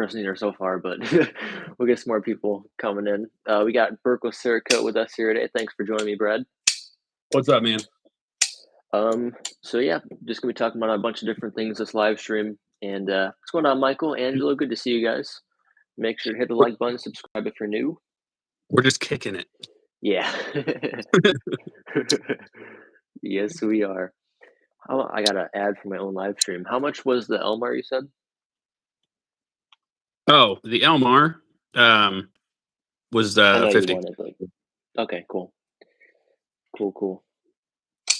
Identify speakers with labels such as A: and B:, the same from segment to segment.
A: person either so far, but we'll get some more people coming in. We got Buerkles Cerakote with us here today. Thanks for joining me, Brad.
B: What's up, man?
A: So yeah, just gonna be talking about a bunch of different things this live stream. And what's going on, Michael, Angelo? Good to see you guys. Make sure to hit the like button, subscribe if you're new.
B: We're just kicking it.
A: Yeah. Yes, we are. I got an ad for my own live stream. How much was the Elmar you said?
B: Oh, the Elmar was
A: I know
B: 50.
A: you wanted like. Okay, cool. Cool.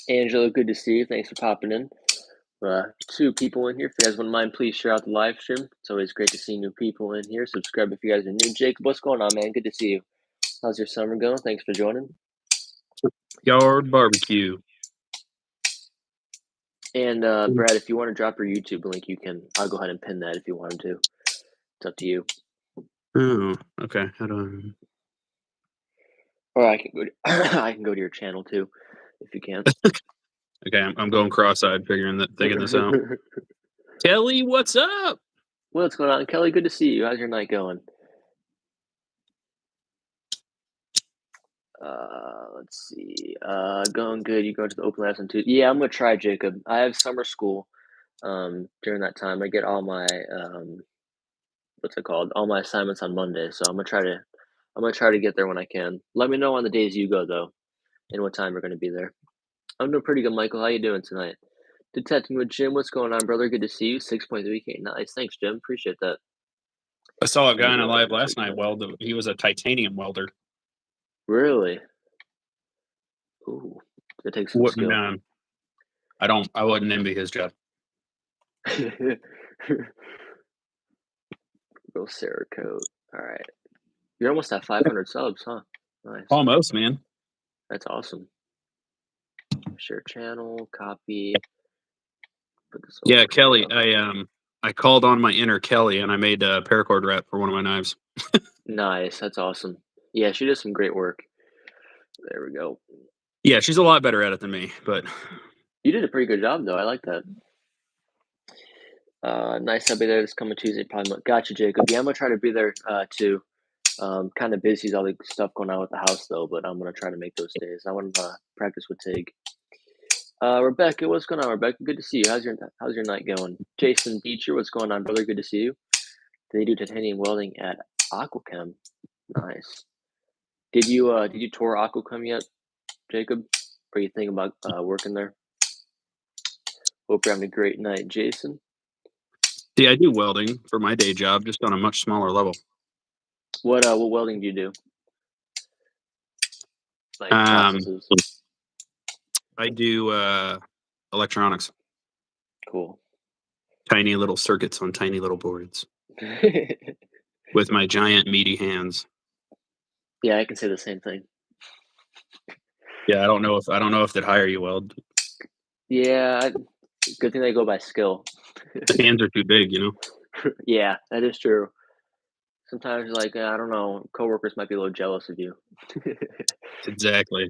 A: Angelo, good to see you. Thanks for popping in. 2 people in here. If you guys wouldn't mind, please share out the live stream. It's always great to see new people in here. Subscribe if you guys are new. Jacob, what's going on, man? Good to see you. How's your summer going? Thanks for joining.
B: Yard barbecue.
A: And Brad, if you want to drop your YouTube link, you can. I'll go ahead and pin that if you wanted to. It's up to you.
B: Oh, okay. How do
A: Or I can go. I can go to your channel too, if you can.
B: Okay, I'm going cross-eyed, figuring this out. Kelly, what's up?
A: What's going on, Kelly? Good to see you. How's your night going? Let's see. Going good. You going to the open labs on Tuesday? Yeah, I'm gonna try, Jacob. I have summer school. During that time, I get all my what's it called? All my assignments on Monday. So I'm gonna try to get there when I can. Let me know on the days you go though, and what time we're gonna be there. I'm doing pretty good, Michael. How you doing tonight? Detecting with Jim. What's going on, brother? Good to see you. 6.3K. Nice. Thanks, Jim. Appreciate that.
B: I saw a guy on a live last night weld. He was a titanium welder.
A: Really? Ooh, that takes some skill.
B: I wouldn't envy his job.
A: Go Cerakote. All right. You're almost at 500 subs, huh? Nice.
B: Almost, man.
A: That's awesome. Share channel, copy. Put this
B: Yeah, Kelly. I called on my inner Kelly, and I made a paracord wrap for one of my knives.
A: Nice. That's awesome. Yeah, she does some great work. There we go.
B: Yeah, she's a lot better at it than me, but
A: you did a pretty good job, though. I like that. Nice. I'll be there this coming Tuesday. Probably. Gotcha, Jacob. Yeah, I'm gonna try to be there too. Kind of busy with all the stuff going on with the house, though. But I'm gonna try to make those days. I want to practice with Tig. Rebecca, what's going on, Rebecca? Good to see you. How's your night going? Jason Beecher, what's going on, brother? Good to see you. They do titanium welding at Aquachem. Nice. Did you tour Aquachem yet, Jacob? Or you think about working there? Hope you're having a great night, Jason.
B: See, I do welding for my day job, just on a much smaller level.
A: What welding do you do? Like processes.
B: I do electronics.
A: Cool.
B: Tiny little circuits on tiny little boards. With my giant meaty hands.
A: Yeah, I can say the same thing.
B: Yeah, I don't know if they'd hire you, Weld.
A: Yeah, good thing they go by skill.
B: The hands are too big, you know.
A: Yeah, that is true. Sometimes, like, I don't know, coworkers might be a little jealous of you.
B: Exactly.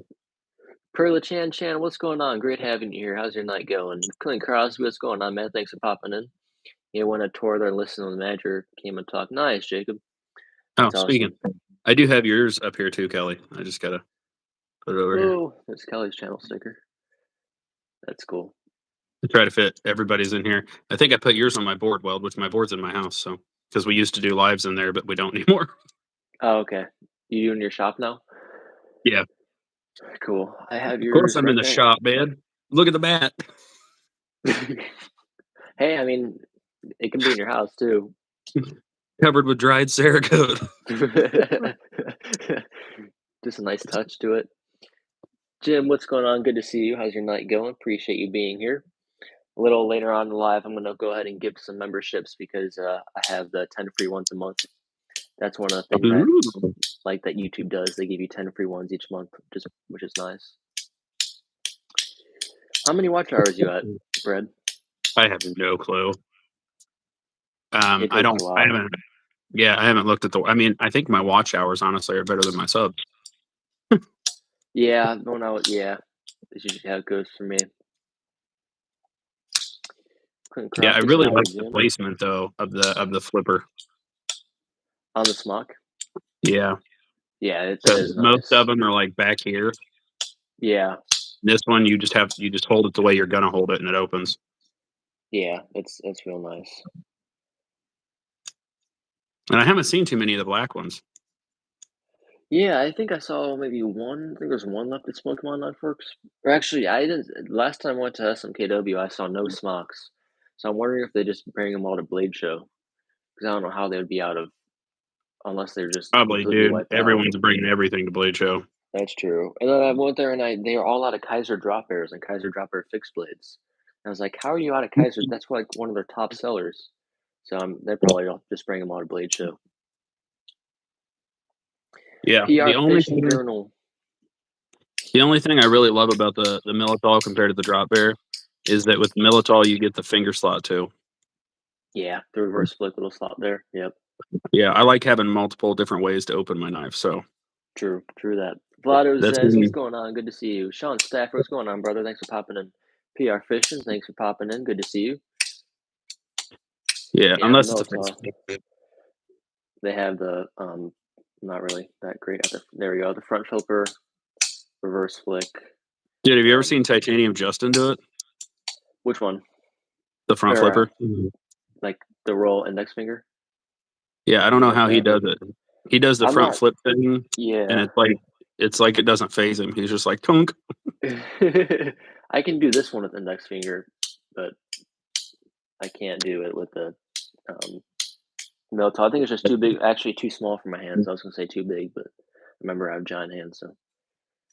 A: Perla Chan, what's going on? Great having you here. How's your night going? Clint Crosby, what's going on, man? Thanks for popping in. You want to tour there and listen to the manager came and talk. Nice, Jacob.
B: That's speaking. Awesome. I do have yours up here too, Kelly. I just gotta put it over here.
A: Oh, there's Kelly's channel sticker. That's cool.
B: I try to fit everybody's in here. I think I put yours on my board, Weld, which my board's in my house, so because we used to do lives in there, but we don't anymore.
A: Oh, okay. You in your shop now?
B: Yeah.
A: Cool. I have yours.
B: Of course, I'm in the shop, man. Look at the bat.
A: Hey, I mean, it can be in your house too.
B: Covered with dried Cerakote.
A: Just a nice touch to it. Jim, what's going on? Good to see you. How's your night going? Appreciate you being here. A little later on in the live, I'm going to go ahead and give some memberships because I have the 10 free ones a month. That's one of the things that YouTube does. They give you 10 free ones each month, which is nice. How many watch hours you at, Brad?
B: I have no clue. I haven't looked at I think my watch hours honestly are better than my subs.
A: Yeah, this is how it goes for me.
B: Yeah, I really like the placement though of the flipper.
A: On the smock?
B: Yeah.
A: Yeah, that
B: So
A: is
B: most
A: nice.
B: of them are like back here.
A: Yeah.
B: This one you just hold it the way you're gonna hold it and it opens.
A: Yeah, it's real nice.
B: And I haven't seen too many of the black ones.
A: Yeah, I think I saw maybe one. I think there's one left at Pokemon Knife Works. Or actually, I didn't. Last time I went to SMKW, I saw no smocks. So I'm wondering if they just bring them all to Blade Show because I don't know how they would be out of unless they're just
B: Probably,
A: completely
B: dude.
A: wiped out.
B: Everyone's bringing everything to Blade Show.
A: That's true. And then I went there and they were all out of Kaiser drop bears and Kaiser drop bear fixed blades. And I was like, how are you out of Kaiser? That's like one of their top sellers. So they're probably all just bring them all to Blade Show.
B: Yeah.
A: PR Fishing Journal.
B: The only thing I really love about the Militol compared to the drop bear is that with Militol you get the finger slot too.
A: Yeah, the reverse flick little slot there. Yep.
B: Yeah, I like having multiple different ways to open my knife. So
A: True that. Vlado
B: that's
A: says, "What's going on? Good to see you." Sean Stafford, what's going on, brother? Thanks for popping in. PR Fishing, thanks for popping in. Good to see you.
B: yeah,
A: Yeah,
B: unless
A: the
B: it's a
A: Militol. They have the not really that great. There we go. The front flipper, reverse flick.
B: Dude, have you ever seen Titanium Justin do it?
A: Which one?
B: The front
A: Or,
B: flipper?
A: like the roll index finger?
B: Yeah, I don't know how he does it. He does the front flip thing,
A: Yeah.
B: and it's like it doesn't phase him. He's just like tunk.
A: I can do this one with index finger, but I can't do it with the Militol. I think it's just too big. Actually, too small for my hands. I was gonna say too big, but remember I have giant hands, so.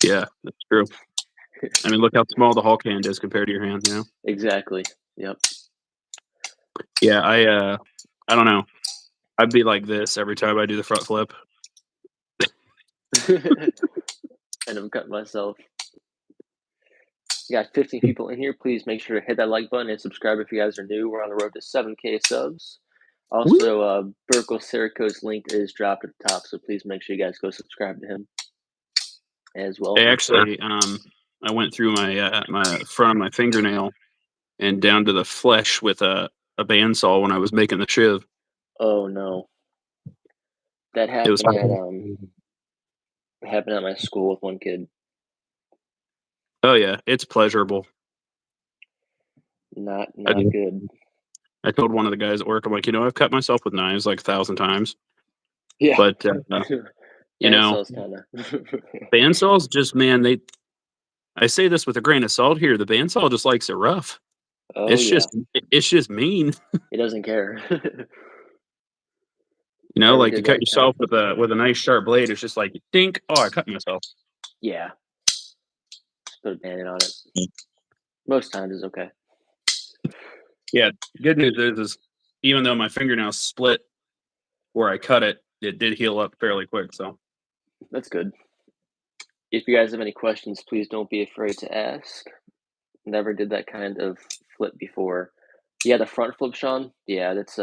B: Yeah, that's true. I mean, look how small the Hulk hand is compared to your hand. You know.
A: Exactly. Yep.
B: Yeah, I don't know. I'd be like this every time I do the front flip.
A: And I'm cutting myself. We got 15 people in here. Please make sure to hit that like button and subscribe if you guys are new. We're on the road to 7K subs. Also, Buerkles Cerakote's link is dropped at the top, so please make sure you guys go subscribe to him as well.
B: I actually, I went through my my front of my fingernail and down to the flesh with a bandsaw when I was making the shiv.
A: Oh no, that happened at my school with one kid.
B: Oh yeah, it's pleasurable.
A: Not good.
B: I told one of the guys at work, I'm like, I've cut myself with knives like 1,000 times.
A: Yeah,
B: but
A: bandsaw's kind of
B: bandsaws just, man, I say this with a grain of salt here. The bandsaw just likes it rough.
A: Oh
B: it's
A: yeah,
B: it's just mean.
A: It doesn't care.
B: Like you cut yourself with a nice sharp blade. It's just like dink. Oh, I cut myself.
A: Yeah, just put a band-aid on it. Most times it's okay.
B: Yeah, good news is even though my fingernail split where I cut it, it did heal up fairly quick. So
A: that's good. If you guys have any questions, please don't be afraid to ask. Never did that kind of flip before. Yeah, the front flip, Sean. Yeah, it's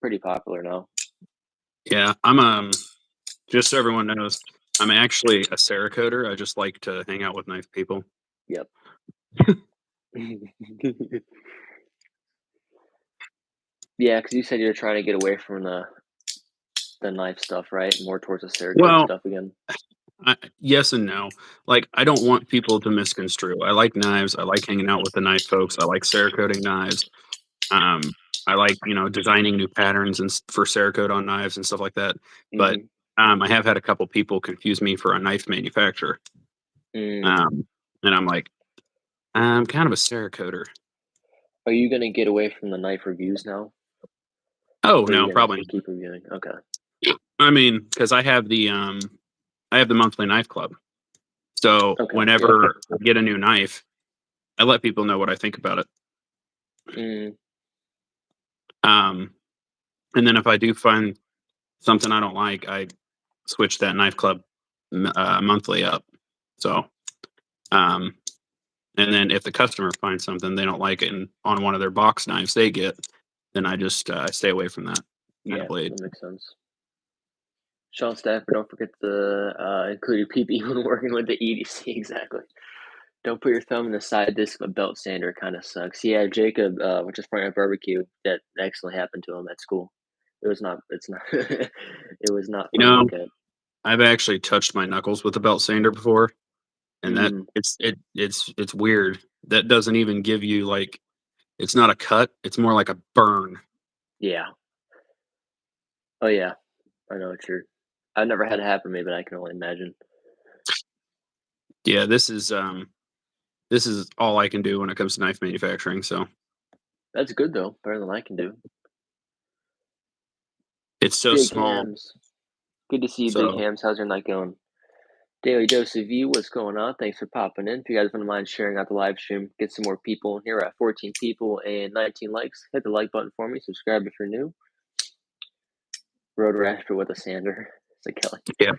A: pretty popular now.
B: Yeah, I'm just so everyone knows, I'm actually a Cerakoter. I just like to hang out with knife people.
A: Yep. Yeah, because you said you're trying to get away from the knife stuff, right? More towards the Cerakote stuff again.
B: Yes and no. Like, I don't want people to misconstrue. I like knives. I like hanging out with the knife folks. I like Cerakoting knives. I like designing new patterns and for Cerakote on knives and stuff like that. But I have had a couple people confuse me for a knife manufacturer. And I'm like, I'm kind of a Cerakoter.
A: Are you gonna get away from the knife reviews now?
B: Oh no, probably
A: keep reviewing. Okay.
B: I mean, because I have the monthly knife club. So whenever I get a new knife, I let people know what I think about it. And then if I do find something I don't like, I switch that knife club monthly up. So, and then if the customer finds something they don't like it on one of their box knives they get, then I just stay away from that kind of blade.
A: That makes sense. Sean Stafford, don't forget to include your PP when working with the EDC. Exactly. Don't put your thumb in the side disc of a belt sander. Kind of sucks. Yeah, Jacob, which is front of barbecue, that accidentally happened to him at school It was not. It's not. It was not
B: You
A: fun to
B: know,
A: look at.
B: I've actually touched my knuckles with a belt sander before, and that
A: Mm,
B: it's weird. That doesn't even give you like it's not a cut, it's more like a burn.
A: yeah. Oh yeah. I know what you're. I've never had it happen to me, but I can only imagine.
B: Yeah, this is all I can do when it comes to knife manufacturing, so
A: That's good though. Better than I can do.
B: it's so
A: Big
B: small.
A: hams. Good to see you, Big
B: So
A: Hams. How's your night going? Daily Dose of You, what's going on? Thanks for popping in. If you guys wouldn't mind sharing out the live stream, get some more people. Here at 14 people and 19 likes. Hit the like button for me. Subscribe if you're new. Road Rasher with a sander. It's like Kelly.
B: yeah.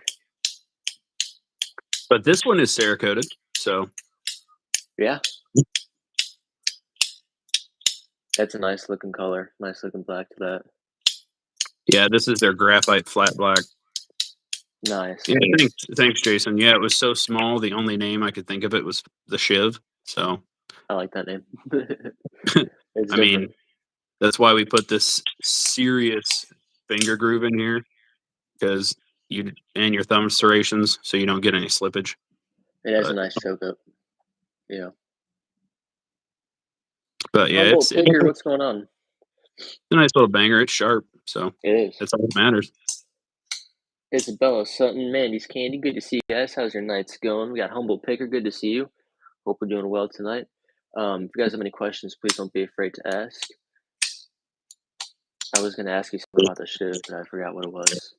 B: But this one is Cerakoted, so
A: Yeah, that's a nice looking color. Nice looking black to that.
B: yeah, this is their graphite flat black.
A: Nice.
B: Yeah, thanks, Jason. Yeah, it was so small. The only name I could think of it was the Shiv. So,
A: I like that name. It's
B: I
A: different.
B: mean, that's why we put this serious finger groove in here because you and your thumb serrations, so you don't get any slippage.
A: It has a
B: But
A: nice choke up. Yeah.
B: but yeah,
A: Humboldt
B: it's
A: Picker, what's going on?
B: a nice little banger. It's sharp, so
A: It is.
B: that's all that matters.
A: Isabella Sutton, Mandy's Candy, good to see you guys. How's your nights going? We got Humboldt Picker, good to see you. Hope we're doing well tonight. If you guys have any questions, please don't be afraid to ask. I was going to ask you something about the shiv, but I forgot what it was.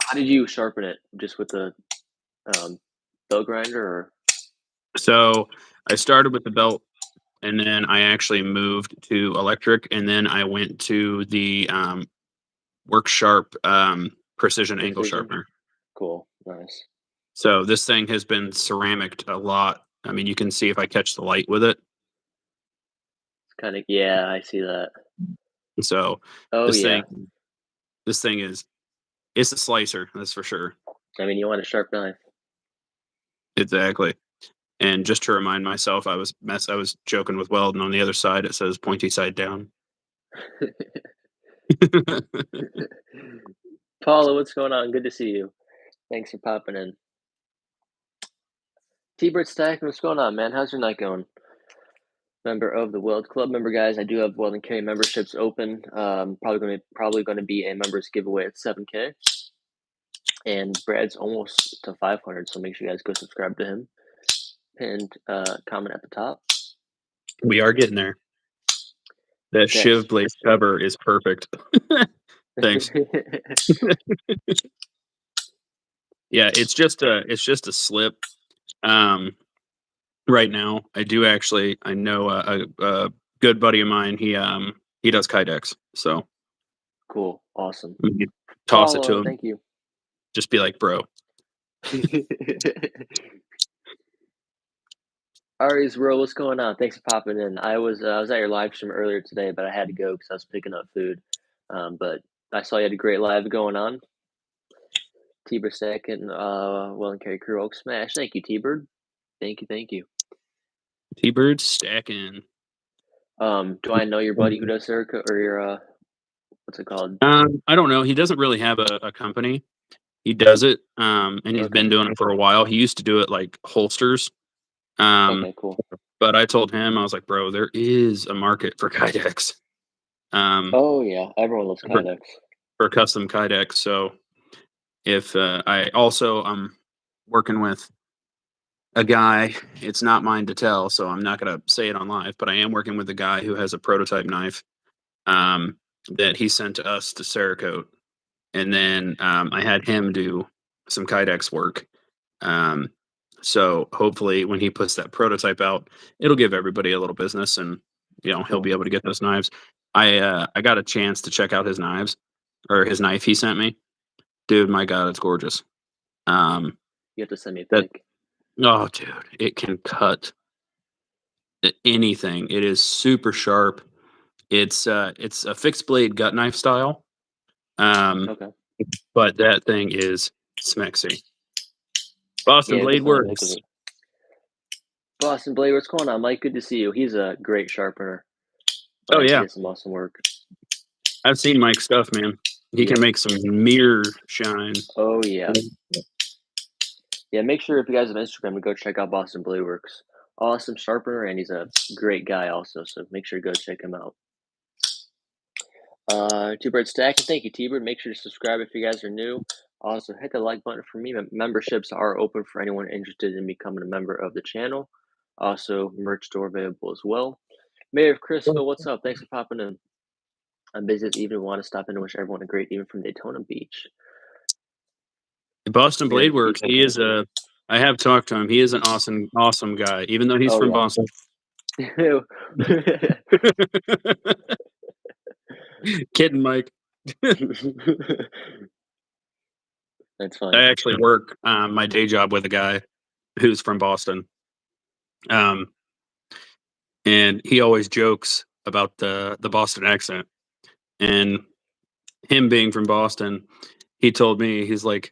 A: How did you sharpen it? Just with the bell grinder, or?
B: So I started with the belt, and then I actually moved to electric, and then I went to the Work Sharp precision angle
A: Precision?
B: sharpener.
A: Cool, nice.
B: So this thing has been ceramicked a lot. I mean, you can see if I catch the light with it.
A: Kind of, yeah, I see that.
B: So
A: Oh
B: this
A: yeah.
B: thing, this thing is it's a slicer, that's for sure.
A: I mean, you want a sharp knife.
B: Exactly. And just to remind myself, I was joking with Weldon on the other side. It says pointy side down.
A: Paula, what's going on? Good to see you. Thanks for popping in. T-Bird Stack, what's going on, man? How's your night going? Member of the Weld Club. Remember, guys, I do have Weldandcarry memberships open. Probably going to be a members giveaway at 7K, and Brad's almost to 500. So make sure you guys go subscribe to him. Pinned comment at the top.
B: We are getting there. That Shiv blade cover is perfect. Thanks. Yeah, it's just a slip. Right now, I know a good buddy of mine. He does kydex, so
A: Cool, awesome.
B: you toss it to
A: Paula,
B: him.
A: thank you.
B: Just be like, bro.
A: Ari's Row, what's going on? Thanks for popping in. I was at your live stream earlier today, but I had to go because I was picking up food. But I saw you had a great live going on. T-Bird second, Weldandcarry Crew Oak Smash. Thank you, T-Bird. Thank you.
B: T-Bird stacking.
A: Do I know your buddy who does Cerakote, or your what's it called?
B: I don't know. He doesn't really have a company. He does it, and he's
A: Okay.
B: been doing it for a while. He used to do it like holsters.
A: Okay, cool.
B: But I told him, I was like, bro, there is a market for kydex.
A: Oh yeah, everyone loves kydex.
B: For custom kydex. So if I'm working with a guy, it's not mine to tell, so I'm not gonna say it on live, but I am working with a guy who has a prototype knife that he sent to us to Cerakote. And then I had him do some kydex work. So hopefully when he puts that prototype out, it'll give everybody a little business, and he'll be able to get those knives. I got a chance to check out his knives, or his knife he sent me. Dude, my God, it's gorgeous.
A: You have to send me a pic.
B: Oh, dude, it can cut anything. It is super sharp. It's a fixed blade gut knife style.
A: Okay.
B: But that thing is smexy. Boston
A: Yeah,
B: Blade
A: definitely look
B: Works.
A: of it. Boston Blade, what's going on, Mike? Good to see you. He's a great sharpener.
B: Oh yeah,
A: he does some awesome work.
B: I've seen Mike's stuff, man. He
A: Yep.
B: can make some mirror shine.
A: Oh yeah. Yeah, make sure if you guys have Instagram to go check out Boston Blade Works. Awesome sharpener, and he's a great guy also. So make sure to go check him out. T-Bird Stack, and thank you, T-Bird. Make sure to subscribe if you guys are new. Also, hit the like button for me. Memberships are open for anyone interested in becoming a member of the channel. Also, merch store available as well. Mayor of Crisco, what's up? Thanks for popping in. I'm busy this evening. Want to stop in and wish everyone a great evening from Daytona Beach.
B: Boston
A: You're
B: Blade
A: gonna be
B: Works. He is a. I have talked to him. He is an awesome guy, even though he's
A: Oh
B: from
A: yeah.
B: Boston. Kidding, Mike.
A: That's fine.
B: I actually work my day job with a guy who's from Boston. And he always jokes about the Boston accent. And him being from Boston, he told me, he's like,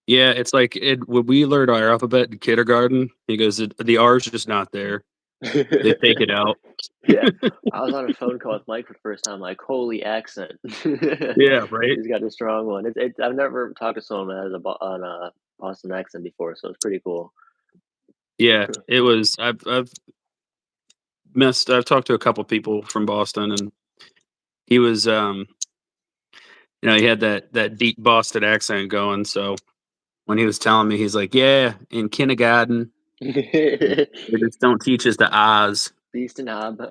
B: yeah, it's like when we learned our alphabet in kindergarten, he goes, the R's just not there. They take it out.
A: Yeah, I was on a phone call with Mike for the first time, like, holy accent.
B: Yeah, right.
A: He's got a strong one. It's I've never talked to someone that has a Boston accent before, so it's pretty cool.
B: Yeah, it was. I've talked to a couple people from Boston, and he was he had that deep Boston accent going. So when he was telling me, he's like, yeah, in kindergarten they just don't teach us the Oz.
A: Beast and Hob.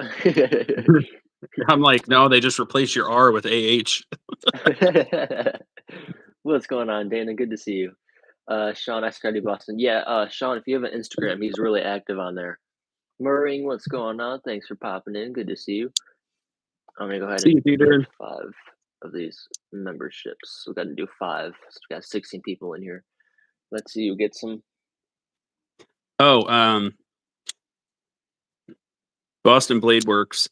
B: I'm like, no, they just replace your R with AH.
A: What's going on, Dana? Good to see you. Sean, I study Boston. Yeah, Sean, if you have an Instagram, he's really active on there. Murring, what's going on? Thanks for popping in. Good to see you. I'm gonna go ahead
B: See
A: and
B: you,
A: get
B: dude.
A: 5 of these memberships. We got to do 5. So we got 16 people in here. Let's see who gets some.
B: Oh, Boston Blade Works.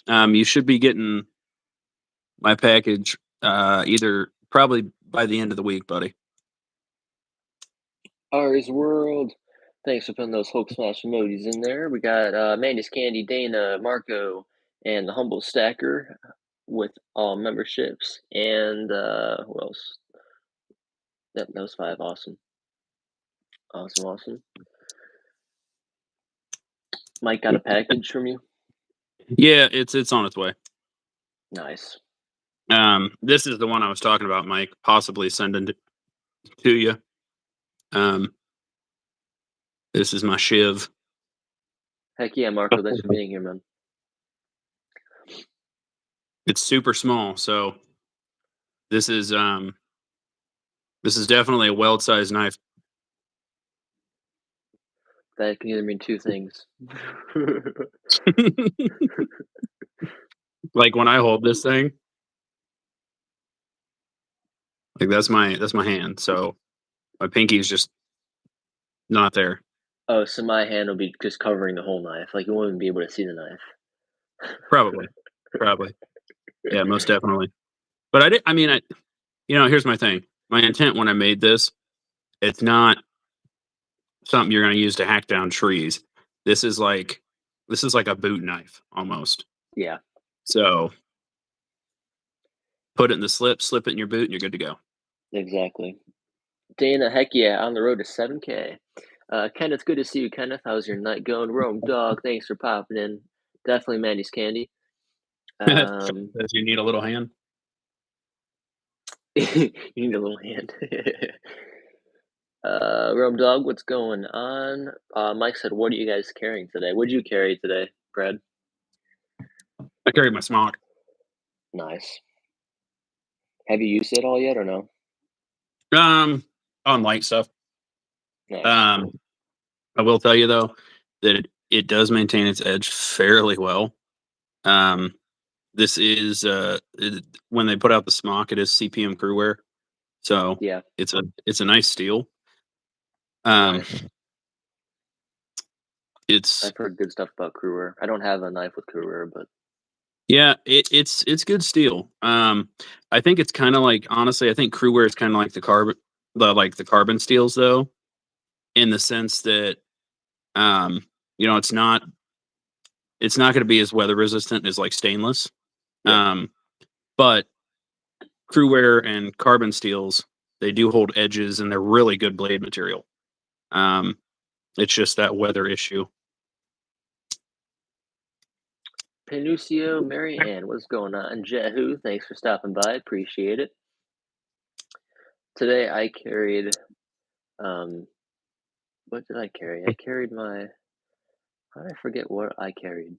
B: You should be getting my package either probably by the end of the week, buddy.
A: Ari's World. Thanks for putting those Hulk Smash emojis in there. We got Mandy's Candy, Dana, Marco, and the Humble Stacker with all memberships. And who else? Yep, that was 5. Awesome. Awesome. Mike got a package from you?
B: Yeah, it's on its way.
A: Nice.
B: This is the one I was talking about, Mike, possibly sending to you. This is my shiv.
A: Heck yeah, Marco. Thanks for being here, man.
B: It's super small, so this is definitely a weld-sized knife.
A: That can either mean 2 things.
B: Like when I hold this thing, like that's my hand. So my pinky is just not there.
A: Oh, so my hand will be just covering the whole knife. Like, you won't even be able to see the knife.
B: Probably. Yeah, most definitely. But here's my thing. My intent when I made this, it's not something you're going to use to hack down trees. This is like a boot knife almost.
A: Yeah.
B: So put it in the slip it in your boot, and you're good to go.
A: Exactly. Dana, heck yeah, on the road to 7K. Kenneth, good to see you, Kenneth. How's your night going? Rome Dog, thanks for popping in. Definitely Mandy's Candy.
B: Does you need a little hand?
A: You need a little hand. Rome Dog, what's going on? Mike said, what are you guys carrying today? What'd you carry today, Brad?
B: I carry my smock.
A: Nice. Have you used it all yet or no?
B: On light stuff.
A: Nice.
B: I will tell you though that it does maintain its edge fairly well. This is when they put out the smock, it is CPM crewware, so
A: Yeah.
B: it's a nice steel.
A: Nice.
B: It's
A: I've heard good stuff about crewware. I don't have a knife with crewware, but
B: yeah, it's good steel. I think it's kind of like, honestly, I think crewware is kind of like the carbon steels though, in the sense that it's not going to be as weather resistant as like stainless.
A: yeah.
B: But Crewware and carbon steels, they do hold edges and they're really good blade material. It's just that weather issue.
A: Panucio, Mary Ann, what's going on? Jehu, thanks for stopping by. Appreciate it. Today I carried, what did I carry? I carried my, how did I forget what I carried?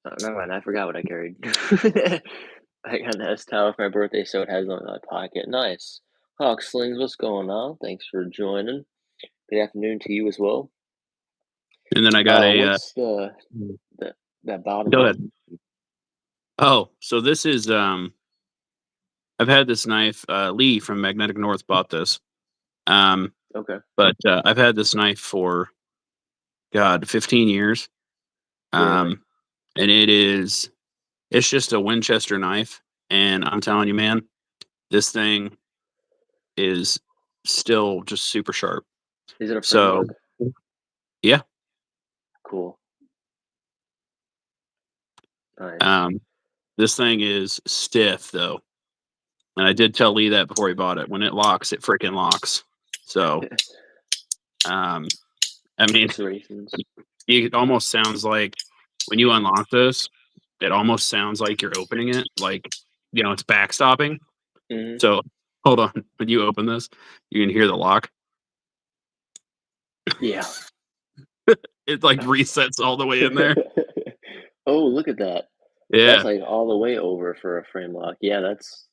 A: Oh, never mind, I forgot what I carried. I got an S towel for my birthday, so it has it in my pocket. Nice. Hawk Slings, what's going on? Thanks for joining. Good afternoon to you as well.
B: And then I got
A: What's that bottom
B: go
A: one?
B: ahead. Oh, so this is I've had this knife. Lee from Magnetic North bought this.
A: Okay.
B: But I've had this knife for 15 years.
A: Really?
B: And it's just a Winchester knife. And I'm telling you, man, this thing is still just super sharp.
A: Is it a frame
B: So,
A: lock?
B: yeah.
A: Cool. Nice.
B: This thing is stiff though. And I did tell Lee that before he bought it. When it locks, it freaking locks. So, I mean,
A: Serrations.
B: it almost sounds like when you unlock this, it almost sounds like you're opening it, like, it's backstopping.
A: Mm-hmm.
B: So, hold on. When you open this, you can hear the lock.
A: Yeah.
B: It like resets all the way in there.
A: Oh, look at that. That's
B: Yeah,
A: like all the way over for a frame lock. Yeah,
B: it's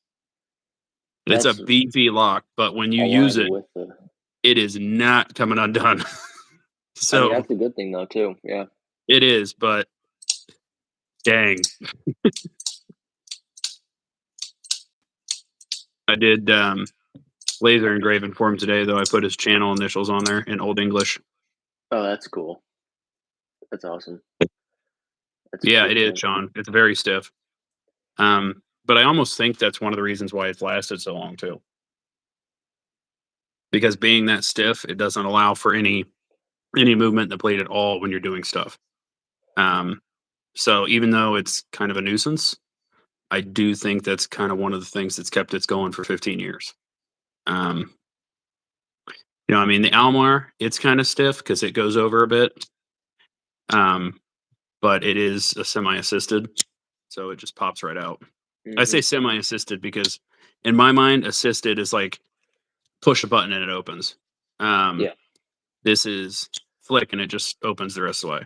B: a
A: that's
B: beefy lock, but when you use
A: aligned
B: it,
A: with the.
B: it is not coming undone.
A: I mean,
B: So
A: that's a good thing though too. Yeah.
B: it is, but dang. I did laser engraving for him today, though. I put his channel initials on there in Old English.
A: Oh, that's cool. That's awesome. That's
B: Yeah,
A: cool,
B: it is,
A: man.
B: Sean. It's very stiff. But I almost think that's one of the reasons why it's lasted so long too. Because being that stiff, it doesn't allow for any movement in the blade at all when you're doing stuff. So even though it's kind of a nuisance, I do think that's kind of one of the things that's kept it going for 15 years. I mean, the Almar, it's kind of stiff because it goes over a bit. But it is a semi-assisted, so it just pops right out. I say
A: Mm-hmm.
B: semi-assisted because in my mind, assisted is like push a button and it opens.
A: Yeah.
B: This is flick and it just opens the rest of the way.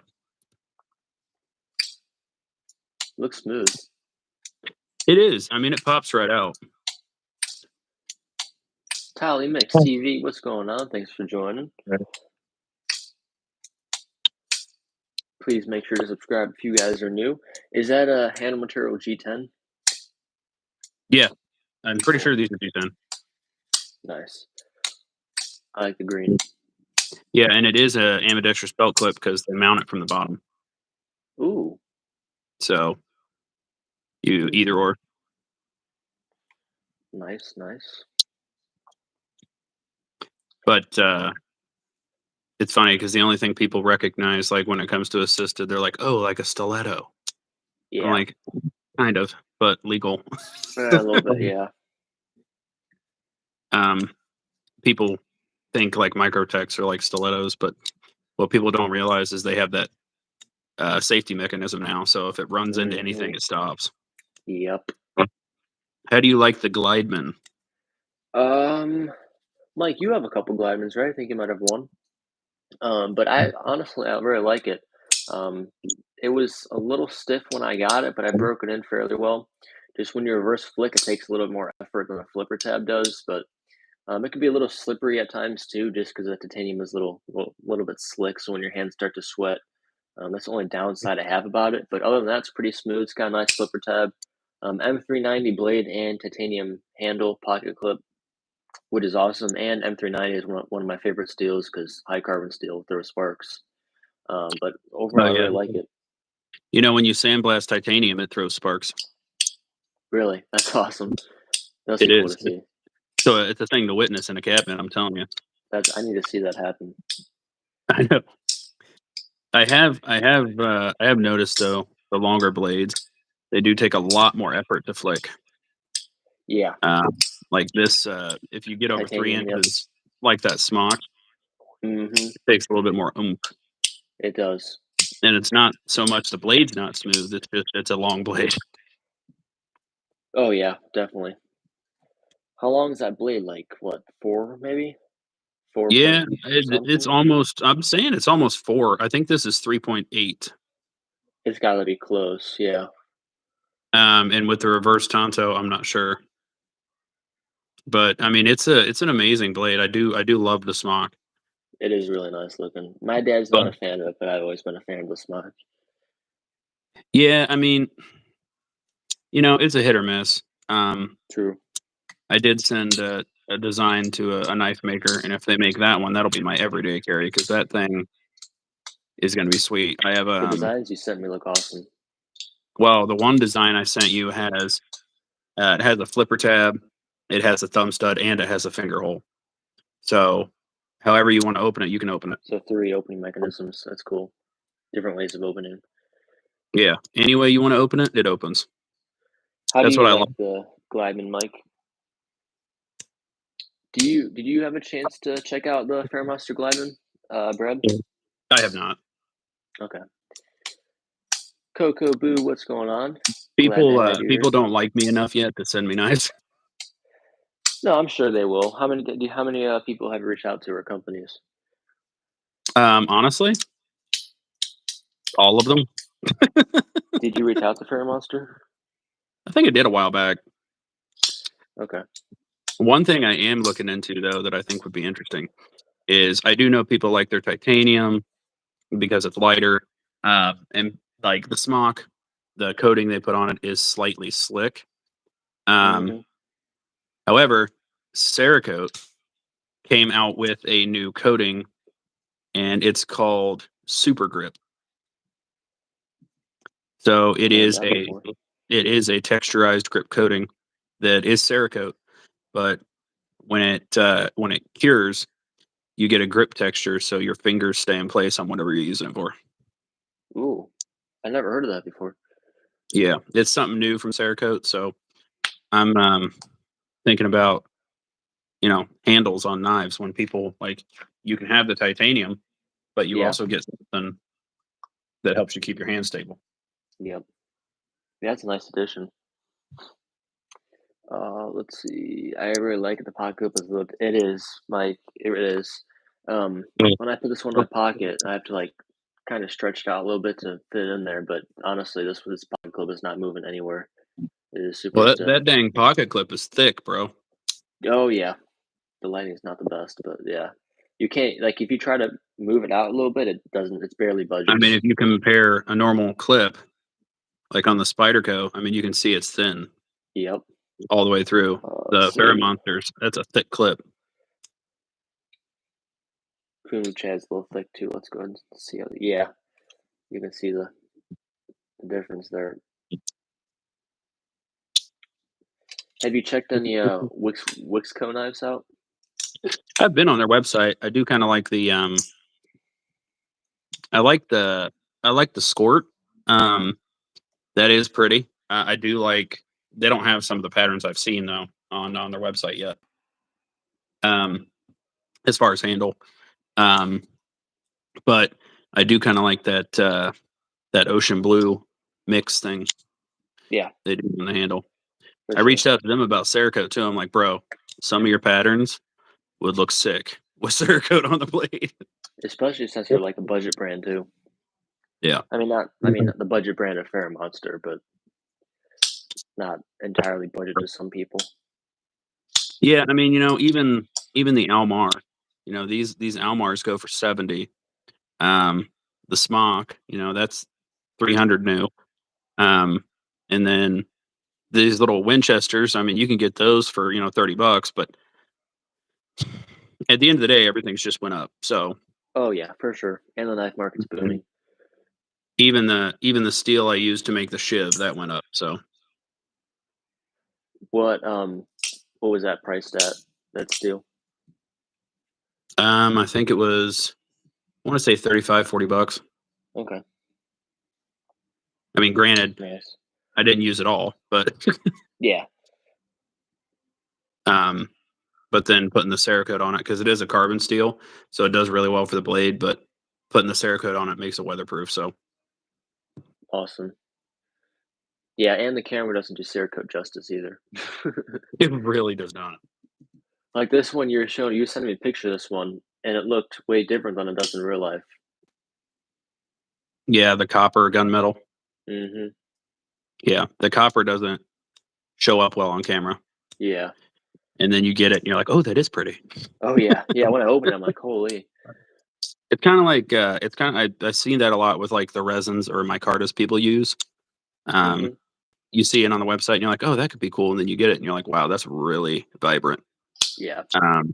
A: Looks smooth.
B: It is. I mean, it pops right out.
A: Tally Mix TV, what's going on? Thanks for joining. Please make sure to subscribe if you guys are new. Is that a Hand Material G10?
B: Yeah, I'm pretty
A: Cool.
B: sure these are G10.
A: Nice. I like the green.
B: Yeah, and it is a ambidextrous belt clip because they mount it from the bottom.
A: Ooh.
B: So you either or.
A: Nice, nice.
B: But it's funny because the only thing people recognize, like when it comes to assisted, they're like, "Oh, like a stiletto." I'm
A: Yeah.
B: like, kind of, but legal.
A: A little bit, yeah.
B: People think like microtechs are like stilettos, but what people don't realize is they have that safety mechanism now. So if it runs into anything,
A: Mm-hmm.
B: it stops.
A: Yep.
B: How do you like the Glideman?
A: Mike, you have a couple Glideman's, right? I think you might have one. But I honestly, I really like it. Um, it was a little stiff when I got it, but I broke it in fairly well. Just when you reverse flick, it takes a little more effort than a flipper tab does, but it can be a little slippery at times too, just because the titanium is little bit slick. So when your hands start to sweat, that's the only downside I have about it. But other than that, it's pretty smooth. It's got a nice flipper tab, M390 blade and titanium handle pocket clip, which is awesome. And M390 is one of my favorite steels because high carbon steel throws sparks. But
B: Oh
A: overall, I
B: yeah.
A: really like it.
B: When you sandblast titanium, it throws sparks.
A: Really, that's awesome. That's
B: It
A: cool to
B: is.
A: see.
B: So it's a thing to witness in a cabinet. I'm telling you.
A: I need to see that happen.
B: I know. I have noticed though the longer blades. They do take a lot more effort to flick.
A: Yeah.
B: Like this, if you get over 3
A: Titanium, yep.
B: inches, like that smock,
A: Mhm.
B: it takes a little bit more oomph.
A: It does.
B: And it's not so much the blade's not smooth, it's just it's a long blade.
A: Oh, yeah, definitely. How long is that blade? Like, what, 4 maybe? 4
B: Yeah,
A: point
B: it's
A: something?
B: almost I'm saying it's almost 4. I think this is 3.8.
A: It's gotta be close, yeah.
B: And with the reverse tanto, I'm not sure. But, I mean, it's an amazing blade. I do love the smock.
A: It is really nice looking. My dad's not
B: But
A: a fan of it, but I've always been a fan of the Smudge.
B: yeah, I mean, it's a hit or miss.
A: True.
B: I did send a design to a knife maker, and if they make that one, that'll be my everyday carry because that thing is gonna be sweet. I have,
A: The designs you sent me look awesome.
B: well, the one design I sent you it has a flipper tab, it has a thumb stud, and it has a finger hole. So, however you wanna open it, you can open it.
A: So 3 opening mechanisms, that's cool. Different ways of opening.
B: Yeah, any way you wanna open it, it opens.
A: How do
B: That's
A: you
B: what I
A: like
B: love.
A: the Gleitman mic? Did you have a chance to check out the Fairmaster Gleitman, bread?
B: I have not.
A: Okay. Coco Boo, what's going on? Glad to
B: People,
A: have you
B: people
A: here.
B: don't like me enough yet to send me knives.
A: No, I'm sure they will. How many people have you reached out to or companies?
B: Honestly, all of them.
A: Did you reach out to Fairmaster?
B: I think I did a while back.
A: Okay.
B: One thing I am looking into though that I think would be interesting is I do know people like their titanium because it's lighter, and like the smock, the coating they put on it is slightly slick. Um,
A: Mhm.
B: However, Cerakote came out with a new coating, and it's called Super Grip. So
A: Never heard that before.
B: it is a texturized grip coating that is Cerakote, but when it cures, you get a grip texture, so your fingers stay in place on whatever you're using it for.
A: Ooh, I never heard of that before.
B: Yeah, it's something new from Cerakote, so I'm thinking about handles on knives when people like you can have the titanium, but you
A: Yeah.
B: also get something that helps you keep your hand stable.
A: Yep. Yeah, that's a nice addition. Let's see. I really like the pocket clip as look. It is, Mike. It is.
B: Mm.
A: When I put this one in my pocket, I have to like kind of stretch it out a little bit to fit it in there. But honestly, this pocket clip is not moving anywhere. It is super
B: Well,
A: stiff.
B: that dang pocket clip is thick, bro.
A: Oh yeah, the lighting is not the best, but yeah, you can't like if you try to move it out a little bit, it doesn't. It barely
B: I mean,
A: budges.
B: if you compare a normal clip, like on the Spyderco, I mean, you can see it's thin
A: Yep.
B: all the way through.
A: Let's
B: The
A: see.
B: Monsters, that's a thick clip.
A: Cream Chad's a little thick too. Let's go ahead and see. Yeah, you can see the difference there. Have you checked any Wixco knives out?
B: I've been on their website. I do kind of like I like the I like the Skort. Um, that is pretty. I do like. They don't have some of the patterns I've seen though on their website yet. Um, as far as handle, um, but I do kind of like that ocean blue mix thing
A: Yeah,
B: they do on the handle.
A: for
B: I
A: sure.
B: reached out to them about Cerakote too. I'm like, bro, some of your patterns would look sick with Cerakote on the blade.
A: Especially since they're like a budget brand too.
B: Yeah.
A: I mean, not. I mean, the budget brand of Fair Monster, but not entirely budget to some people.
B: Yeah, I mean, even the Almar, these Almars go for 70. Um, the Smock, that's 300 new. Um, and then these little Winchesters, I mean, you can get those for, $30, but at the end of the day, everything's just went up. So
A: Oh yeah, for sure. And the knife market's booming.
B: even the steel I used to make the shiv, that went up. So
A: What what was that priced at? That steel?
B: I think it was I want to say 35, $40.
A: Okay,
B: I mean, granted,
A: nice.
B: I didn't use it all, but
A: Yeah.
B: but then putting the Cerakote on it, because it is a carbon steel, so it does really well for the blade. But putting the Cerakote on it makes it weatherproof. So
A: Awesome. Yeah, and the camera doesn't do Cerakote justice either.
B: it really does not.
A: Like this one you're showing, you sent me a picture of this one, and it looked way different than it does in real life.
B: Yeah, the copper gunmetal.
A: Mm-hmm.
B: Yeah, the copper doesn't show up well on camera,
A: Yeah.
B: and then you get it, and you're like, "Oh, that is pretty."
A: Oh yeah. Yeah. When I opened it, I'm like, holy.
B: It's kind of like it's kind of I've seen that a lot with like the resins or micartas people use.
A: Mm-hmm.
B: You see it on the website, and you're like, "Oh, that could be cool," and then you get it, and you're like, "Wow, that's really vibrant."
A: Yeah.
B: Um,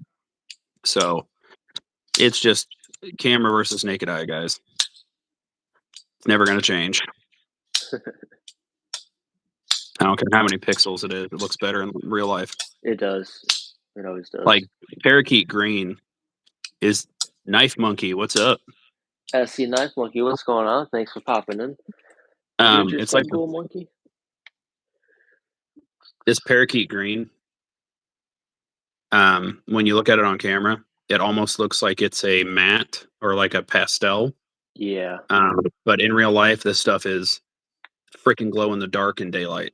B: so it's just camera versus naked eye, guys. It's never going to change. I don't care how many pixels it is; it looks better in real life.
A: It does. It always does.
B: Like parakeet green is knife monkey. What's up?
A: SC Knife Monkey, what's going on? Thanks for popping in. Did you get your
B: It's like
A: sub goal, Monkey?
B: this parakeet green. When you look at it on camera, it almost looks like it's a matte or like a pastel.
A: Yeah.
B: But in real life, this stuff is freaking glow in the dark in daylight.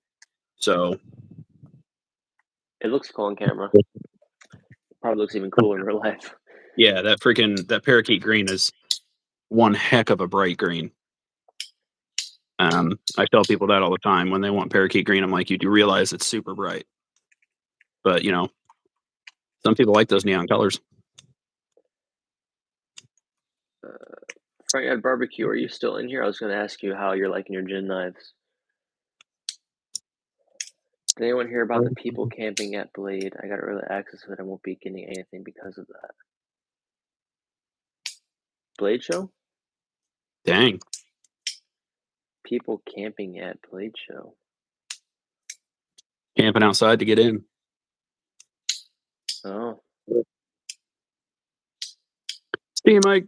B: So
A: It looks cool on camera. Probably looks even cooler in real life.
B: yeah, that parakeet green is one heck of a bright green. I tell people that all the time when they want parakeet green. I'm like, you do realize it's super bright, but some people like those neon colors.
A: Frank at Barbecue, are you still in here? I was going to ask you how you're liking your gin knives. Did anyone hear about the people camping at Blade? I got early access to it. I won't be getting anything because of that. Blade show?
B: Dang.
A: People camping at Blade show.
B: Camping outside to get in.
A: Oh.
B: See you, Mike.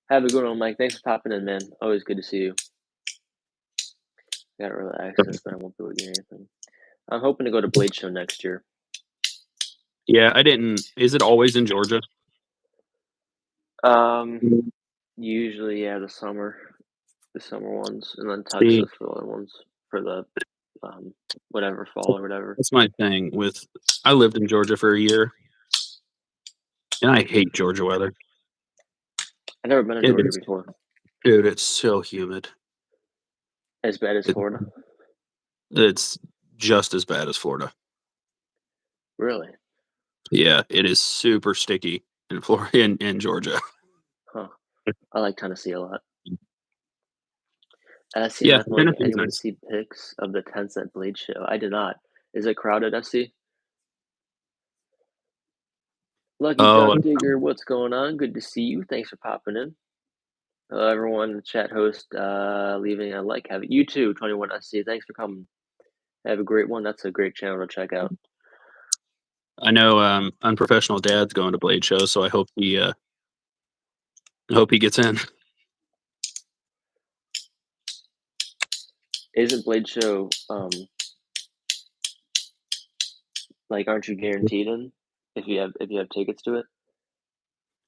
A: Have a good one, Mike. Thanks for popping in, man. Always good to see you. Got early access, but I won't be able to get anything. I'm hoping to go to Blade show next year.
B: Yeah, I didn't. Is it always in Georgia?
A: Usually, yeah, the summer ones, and then
B: See,
A: Texas for the other ones for the whatever fall or whatever.
B: that's my thing with. I lived in Georgia for a year, and I hate Georgia weather.
A: I've never been to
B: It
A: Georgia
B: is,
A: before.
B: dude. It's so humid.
A: As bad as Florida?
B: It's just as bad as Florida.
A: Really?
B: Yeah, it is super sticky in Florida in Georgia.
A: Huh. I like Tennessee a lot. SC
B: Yeah,
A: Knife Monkey,
B: Tennessee's
A: anyone
B: nice.
A: see pics of the tents at Blade show? I did not. Is it crowded, SC? Lucky
B: Oh,
A: Duck Digger, what's going on? Good to see you. Thanks for popping in. Hello, everyone. Chat host, leaving a like. Have it. You too, 21SC. Thanks for coming. Have a great one. That's a great channel to check out.
B: I know. Unprofessional Dad's going to Blade show, so I hope he gets in.
A: Isn't Blade show like aren't you guaranteed in if you have tickets to it?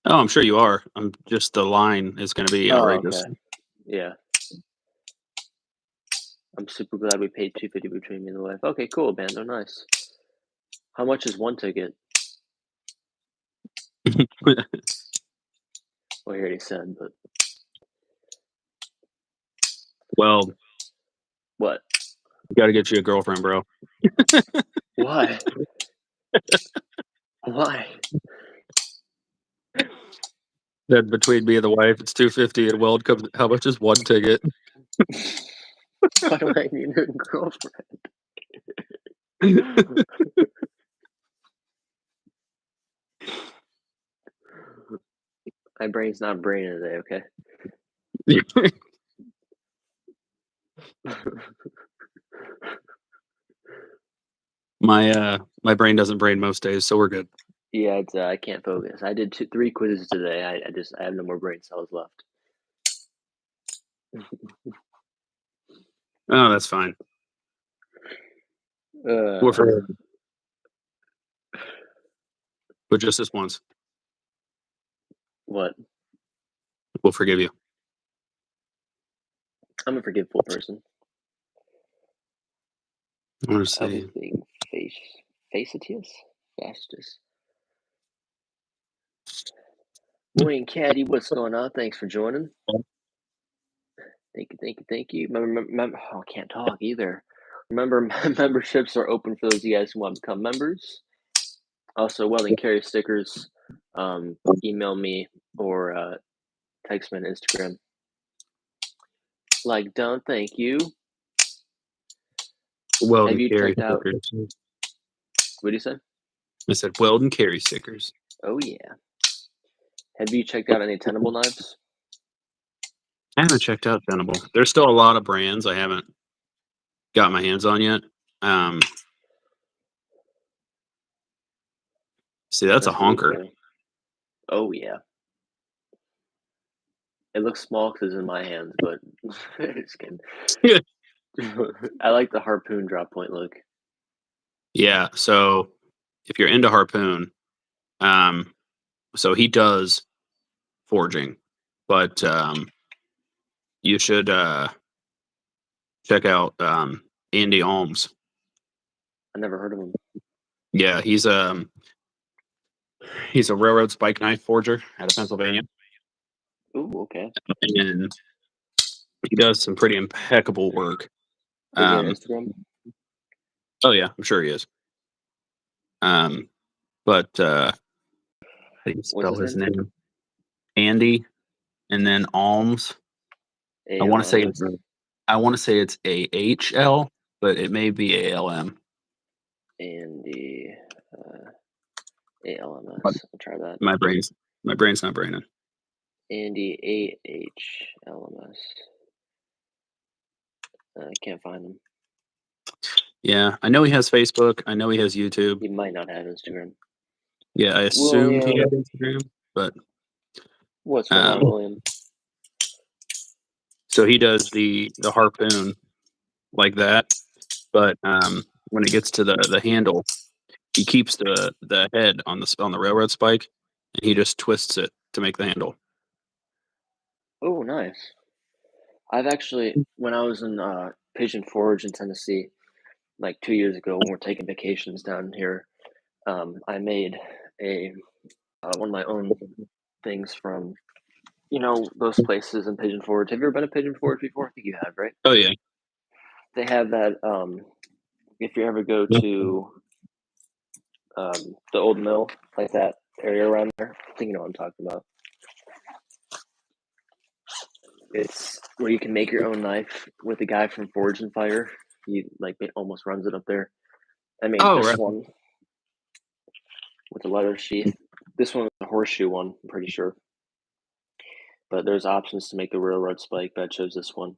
B: Oh, I'm sure you are. I'm just the line is going to be outrageous.
A: Okay. Yeah. I'm super glad we paid $250 between me and the wife. Okay, cool, Bando. Nice. How much is one ticket? Well, he already said, but
B: Well,
A: what?
B: you got to get you a girlfriend, bro.
A: Why? Why?
B: That between me and the wife, it's $250, and Weld comes. How much is one ticket?
A: Why do I need a girlfriend? My brain's not braining today, okay?
B: My brain doesn't brain most days, so we're good.
A: Yeah, it's I can't focus. I did 3 quizzes today. I have no more brain cells left.
B: Oh, that's fine. We'll
A: Uh,
B: forgive you. But just this once.
A: what?
B: We'll forgive you.
A: I'm a forgiveful person.
B: I want to
A: I was
B: see.
A: being facetious? Fastest. Morning, Caddy. What's going on? Thanks for joining. Thank you. Oh, I can't talk either. Remember, memberships are open for those of you guys who want to become members. Also, Weldandcarry stickers. Email me or text me on Instagram. Like done. Thank you. Have you
B: Weldandcarry
A: checked out?
B: stickers.
A: What do you say?
B: I said Weldandcarry stickers.
A: Oh yeah. Have you checked out any Tenable knives?
B: I haven't checked out Tenable. There's still a lot of brands I haven't got my hands on yet. See, that's a honker.
A: Cool. Oh yeah. It looks small because it's in my hands, but just kidding. I like the harpoon drop point look.
B: Yeah, so if you're into harpoon, so he does forging, but you should check out Andy Alms.
A: I never heard of him.
B: Yeah, he's a railroad spike knife forger out of Pennsylvania.
A: Ooh, okay.
B: And he does some pretty impeccable work.
A: Is he on Instagram?
B: Oh yeah, I'm sure he is. But how do you spell his name? Andy, and then Alms. I want to say it's AHL, but it may be ALM.
A: Andy ALMS. I'll try that.
B: My brain's not braining.
A: Andy AHLMS. I can't find him.
B: Yeah, I know he has Facebook. I know he has YouTube.
A: He might not have Instagram.
B: Yeah, I assumed he had Instagram, but
A: what's going on, William?
B: So he does the harpoon like that, but when it gets to the handle, he keeps the head on the railroad spike, and he just twists it to make the handle.
A: Oh, nice. I've actually, when I was in Pigeon Forge in Tennessee, like 2 years ago, when we're taking vacations down here, I made one of my own things from, those places in Pigeon Forge. Have you ever been to Pigeon Forge before? I think you have, right?
B: Oh yeah.
A: They have that. If you ever go to the old mill, like that area around there, I think you know what I'm talking about. It's where you can make your own knife with the guy from Forge and Fire. He it almost runs it up there. I made this one with a leather sheath. This one was a horseshoe one, I'm pretty sure. But there's options to make the railroad spike, but I chose this one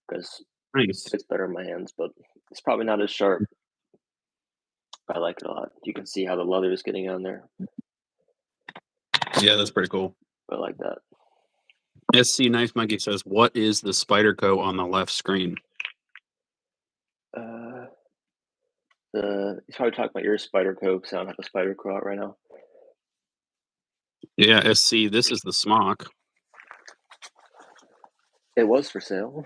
A: because it's better in my hands, but it's probably not as sharp. I like it a lot. You can see how the leather is getting on there.
B: Yeah, that's pretty cool.
A: I like that.
B: SC Knife Monkey says, "What is the Spyderco on the left screen?"
A: He's probably talking about your Spyderco because I don't have a Spyderco out right now.
B: Yeah, SC, this is the smock.
A: It was for sale.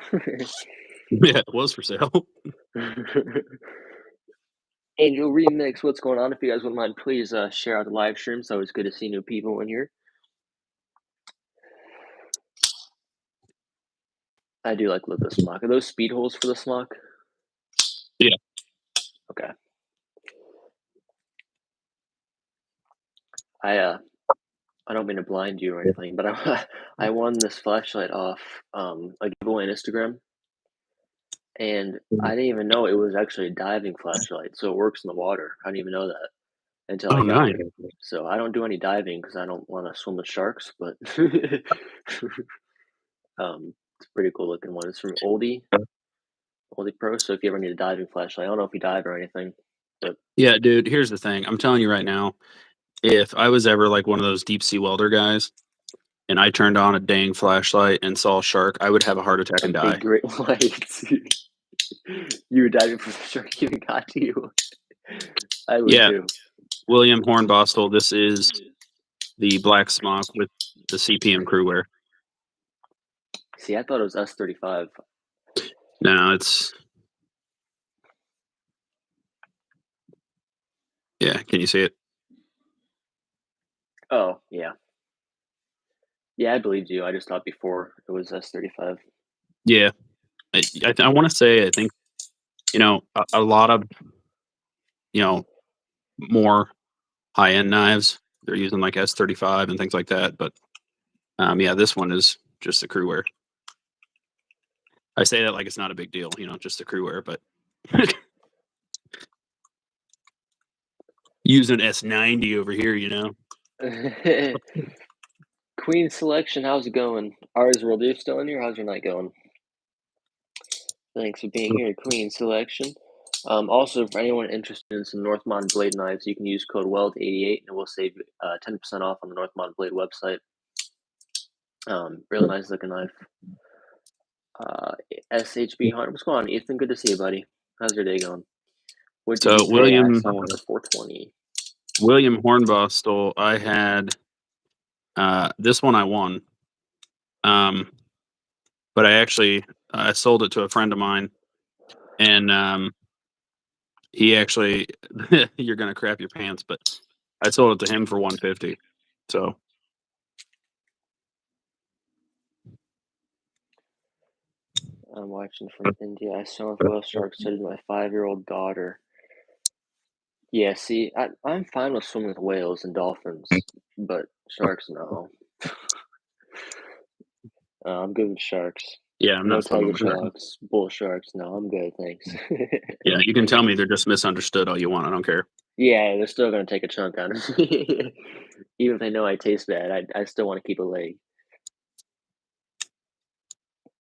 B: Yeah, it was for sale.
A: Angel Remix, what's going on? If you guys wouldn't mind, please share out the live stream. It's always good to see new people in here. I do like the smock. Are those speed holes for the smock?
B: Yeah.
A: Okay. I don't mean to blind you or anything, but I won this flashlight off a giveaway on Instagram, and I didn't even know it was actually a diving flashlight, so it works in the water. I didn't even know that until I got it. So I don't do any diving because I don't want to swim with sharks, but it's a pretty cool looking one. It's from Oldie Pro. So if you ever need a diving flashlight, I don't know if you dive or anything, but
B: yeah, dude. Here's the thing. I'm telling you right now, if I was ever like one of those deep sea welder guys, and I turned on a dang flashlight and saw a shark, I would have a heart attack and die.
A: Great light. You would die before the shark even got to you. I would
B: Yeah,
A: too.
B: William Hornbostel. This is the black smock with the CPM crew wear.
A: See, I thought it was S35.
B: No, it's yeah. Can you see it?
A: Oh, yeah. Yeah, I believed you. I just thought before it was S35.
B: Yeah, I want to say I think a lot of more high end knives they're using like S35 and things like that, but yeah, this one is just the crew wear. I say that like it's not a big deal, just the crew wear, but using S90 over here.
A: Queen selection, how's it going? Ours World, you still in here? How's your night going? Thanks for being here, Queen selection. Also, for anyone interested in some Northmont blade knives, you can use code WELD88 and we'll save 10% off on the Northmont blade website. Really nice looking knife. SHB Hunter, what's going on, Ethan? Good to see you, buddy. How's your day going? What did
B: So
A: you pay? I saw one for 420.
B: William Hornbostel, I had this one I won. But I sold it to a friend of mine, and he actually you're gonna crap your pants, but I sold it to him for 150. So
A: I'm watching from India. I saw with whale sharks, so did my 5-year-old daughter. Yeah, see, I'm fine with swimming with whales and dolphins, but sharks, no. I'm good with sharks.
B: yeah, I'm
A: No
B: not swimming
A: tiger
B: with that.
A: sharks, bull sharks. No, I'm good, thanks.
B: Yeah, you can tell me they're just misunderstood all you want. I don't care.
A: Yeah, they're still gonna take a chunk out of me. Even if they know I taste bad, I still want to keep a leg.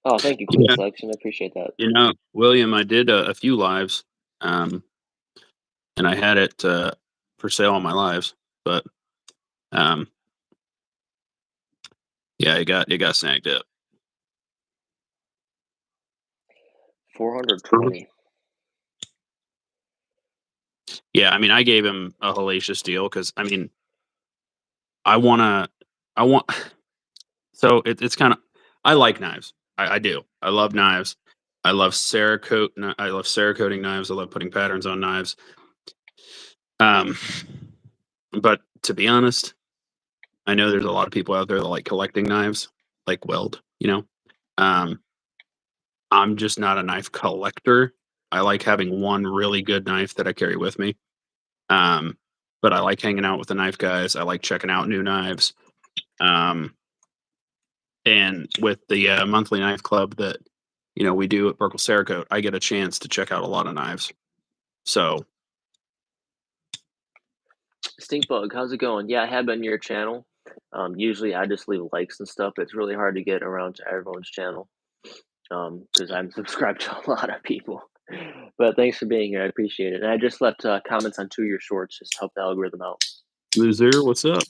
A: Oh, thank you, Queen
B: Yeah,
A: Selection. I appreciate that.
B: William, I did a few lives, and I had it for sale on my lives, but um, yeah, it got snagged up.
A: 420.
B: Yeah, I mean, I gave him a hellacious deal because I wanna, I want. So it's kind of, I like knives. I do. I love knives. I love I love Cerakoting knives. I love putting patterns on knives. Um, but to be honest, I know there's a lot of people out there that like collecting knives, like Weld. Um, I'm just not a knife collector. I like having one really good knife that I carry with me. Um, but I like hanging out with the knife guys. I like checking out new knives. Um, and with the monthly knife club that we do at Buerkles Cerakote, I get a chance to check out a lot of knives. So
A: Stinkbug, how's it going? Yeah, I have been to your channel. Usually I just leave likes and stuff. It's really hard to get around to everyone's channel because I'm subscribed to a lot of people. But thanks for being here. I appreciate it. And I just left comments on 2 of your shorts just to help the algorithm out.
B: Loser, what's up?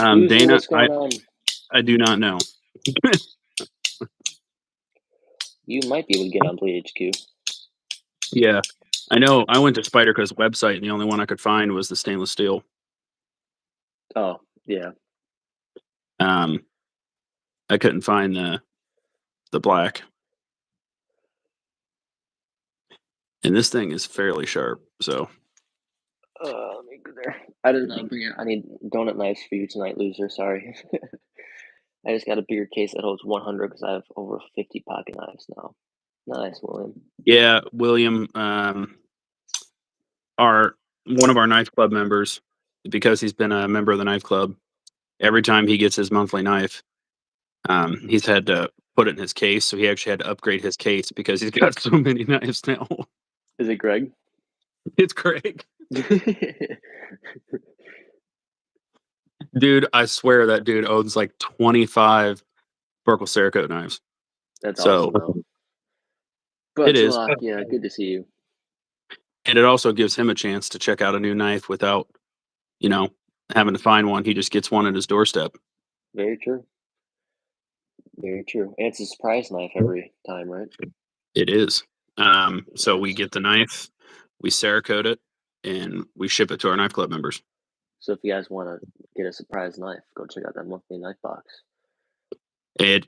A: Loser,
B: Dana,
A: what's going on?
B: I do not know.
A: You might be able to get on Bleed HQ.
B: Yeah, I know. I went to Spyderco's website, and the only one I could find was the stainless steel.
A: Oh, yeah.
B: I couldn't find the black. And this thing is fairly sharp, so.
A: Let me go there. I did not bring it. I need donut knives for you tonight, loser. Sorry. I just got a bigger case that holds 100 because I have over 50 pocket knives now. Nice, William.
B: Yeah, William, one of our knife club members, because he's been a member of the knife club, every time he gets his monthly knife, he's had to put it in his case. So he actually had to upgrade his case because he's got so many knives now.
A: Is it Greg?
B: It's Craig. Dude, I swear that dude owns like 25 Buerkles Cerakote knives.
A: That's
B: So
A: awesome, though.
B: it is.
A: Yeah, good to see you.
B: And it also gives him a chance to check out a new knife without, having to find one. He just gets one at his doorstep.
A: Very true. Very true. And it's a surprise knife every time, right?
B: It is. So we get the knife, we Cerakote it, and we ship it to our knife club members.
A: So if you guys want to get a surprise knife, go check out that monthly knife box.
B: It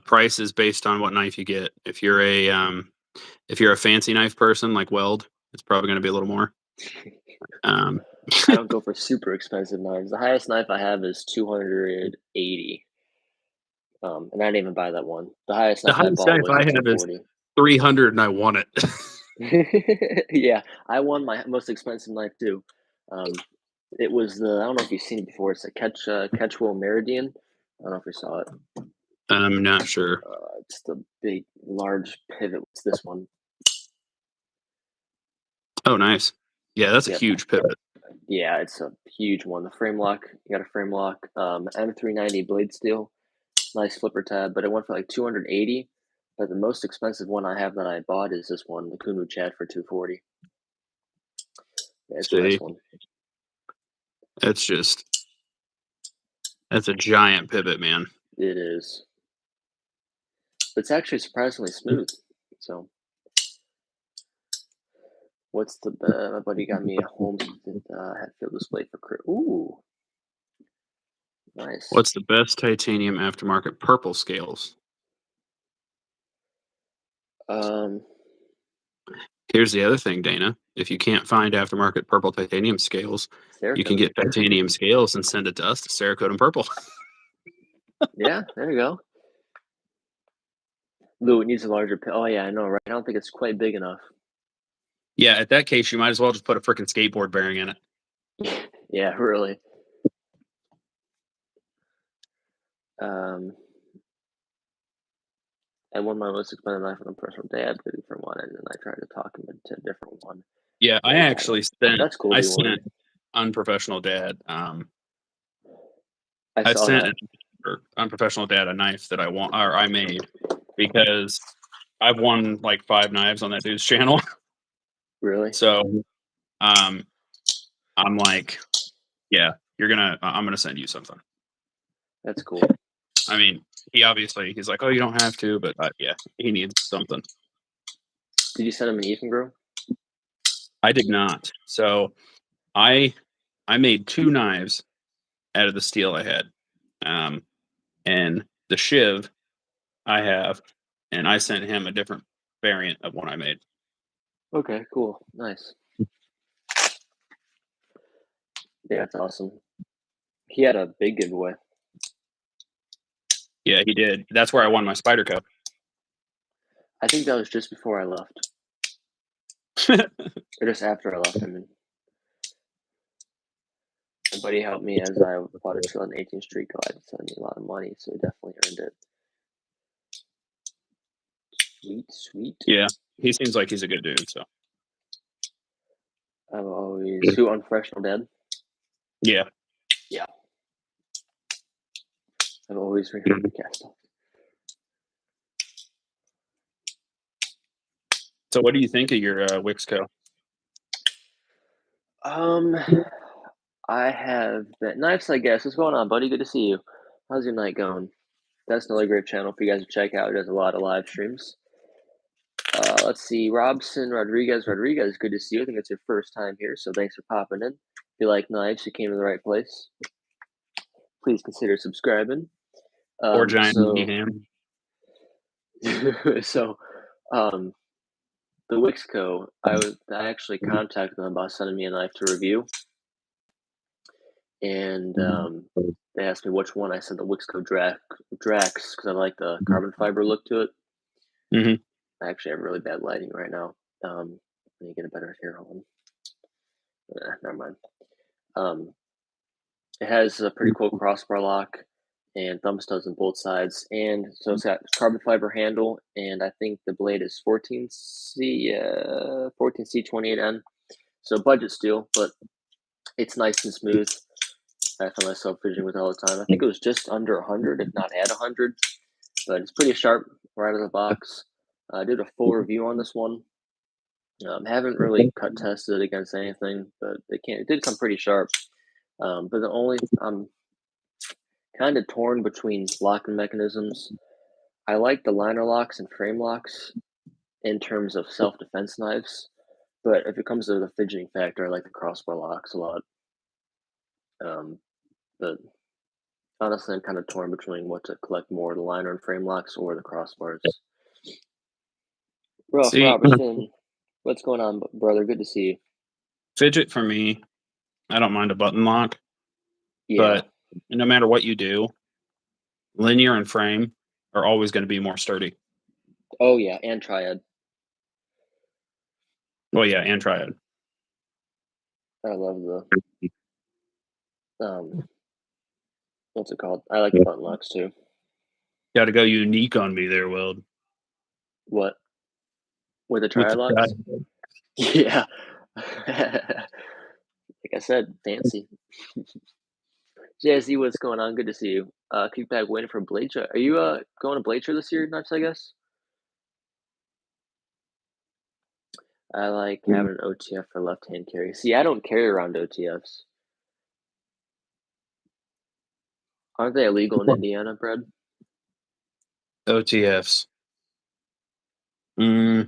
B: price is based on what knife you get. If you're a fancy knife person like Weld, it's probably going to be a little more.
A: I don't go for super expensive knives. The highest knife I have is 280. And I didn't even buy that one. The highest
B: The
A: knife I
B: highest
A: bought
B: knife
A: was
B: I
A: a
B: have is
A: 240.
B: 300, and I won it.
A: Yeah, I won my most expensive knife too. It was the, I don't know if you've seen it before. It's a Catchwell Meridian. I don't know if you saw it.
B: I'm not sure.
A: It's the big, large pivot. It's this one.
B: Oh, nice. Yeah, that's a
A: Yep.
B: huge pivot.
A: Yeah, it's a huge one. The frame lock, you got a frame lock. M390 blade steel, nice flipper tab, but it went for like 280. But the most expensive one I have that I bought is this one, the Kunu Chad for 240. Yeah, it's a nice
B: See,
A: one.
B: that's a giant pivot, man.
A: It is. It's actually surprisingly smooth. So, what's the my buddy got me a home Hatfield display for Ooh, nice.
B: What's the best titanium aftermarket purple scales?
A: Um,
B: Here's the other thing, Dana. If you can't find aftermarket purple titanium scales, you can
A: Cerakote.
B: get titanium scales and send it to us to Cerakote and purple.
A: Yeah, there you go. Lou, it needs a larger. Oh yeah, I know, right? I don't think it's quite big enough.
B: Yeah, at that case, you might as well just put a freaking skateboard bearing in it.
A: Yeah, really. I won my most expensive knife on a personal dad for one, and then I tried to talk him into a different one.
B: Yeah, I actually sent
A: That's cool.
B: I
A: You won.
B: sent unprofessional dad.
A: I
B: I
A: saw
B: sent
A: that.
B: unprofessional dad a knife that I made because I've won like 5 knives on that dude's channel.
A: Really?
B: So I'm like, yeah, I'm gonna send you something.
A: That's cool.
B: I mean, he's like, oh, you don't have to, but yeah, he needs something.
A: Did you send him an Ethan Grow?
B: I did not. So I made 2 knives out of the steel I had. And the shiv I have, and I sent him a different variant of one I made.
A: Okay, cool. Nice. Yeah, that's awesome. He had a big giveaway.
B: Yeah, he did. That's where I won my Spider Cup.
A: I think that was just before I left. Or just after I left. I mean, my buddy helped me as I bought a 2018 Street Glide. Sent me a lot of money, so he definitely earned it. Sweet, sweet.
B: Yeah, he seems like he's a good dude. So
A: I've always who unprofessional dad.
B: yeah.
A: I've always remembered the cast off.
B: So what do you think of your Wixco?
A: I have been knives. I guess what's going on, buddy? Good to see you. How's your night going? That's another great channel for you guys to check out. It does a lot of live streams. Let's see, Robson Rodriguez. Rodriguez, good to see you. I think it's your first time here, so thanks for popping in. If you like knives, you came to the right place. Please consider subscribing.
B: Or giant
A: so,
B: ham?
A: so, the Wixco, I actually contacted them about sending me a knife to review, and they asked me which one. I said the Wixco Drax because I like the carbon fiber look to it.
B: Mm-hmm.
A: I actually have really bad lighting right now. Let me get a better here. Hold on. Never mind. It has a pretty cool crossbar lock and thumb studs on both sides, and so it's got carbon fiber handle, and I think the blade is 14C28N. So budget steel, but it's nice and smooth. I find myself fidgeting with it all the time. I think it was just under 100, if not at 100, but it's pretty sharp right out of the box. I did a full review on this one. Haven't really cut tested against anything, but it did come pretty sharp. But I'm kind of torn between locking mechanisms. I like the liner locks and frame locks, in terms of self-defense knives, but if it comes to the fidgeting factor, I like the crossbar locks a lot. Um, but honestly, I'm kind of torn between what to collect more, the liner and frame locks or the crossbars. Rolf
B: See,
A: Robertson, what's going on, brother? Good to see you.
B: fidget for me, I don't mind a button lock,
A: Yeah.
B: but no matter what you do, linear and frame are always going to be more sturdy.
A: Oh yeah, and triad.
B: Well, yeah, and triad.
A: I love the what's it called? I like the button locks too.
B: Got to go unique on me there, Weld,
A: What? With the
B: with
A: triad
B: the
A: locks?
B: triad.
A: Yeah. Like I said, fancy. JSE, what's going on? Good to see you. Kickback waiting for Blade Show. Are you going to Blade Show this year, Nuts, I guess? I like having an OTF for left hand carry. See, I don't carry around OTFs. Aren't they illegal in Indiana, Brad?
B: OTFs. I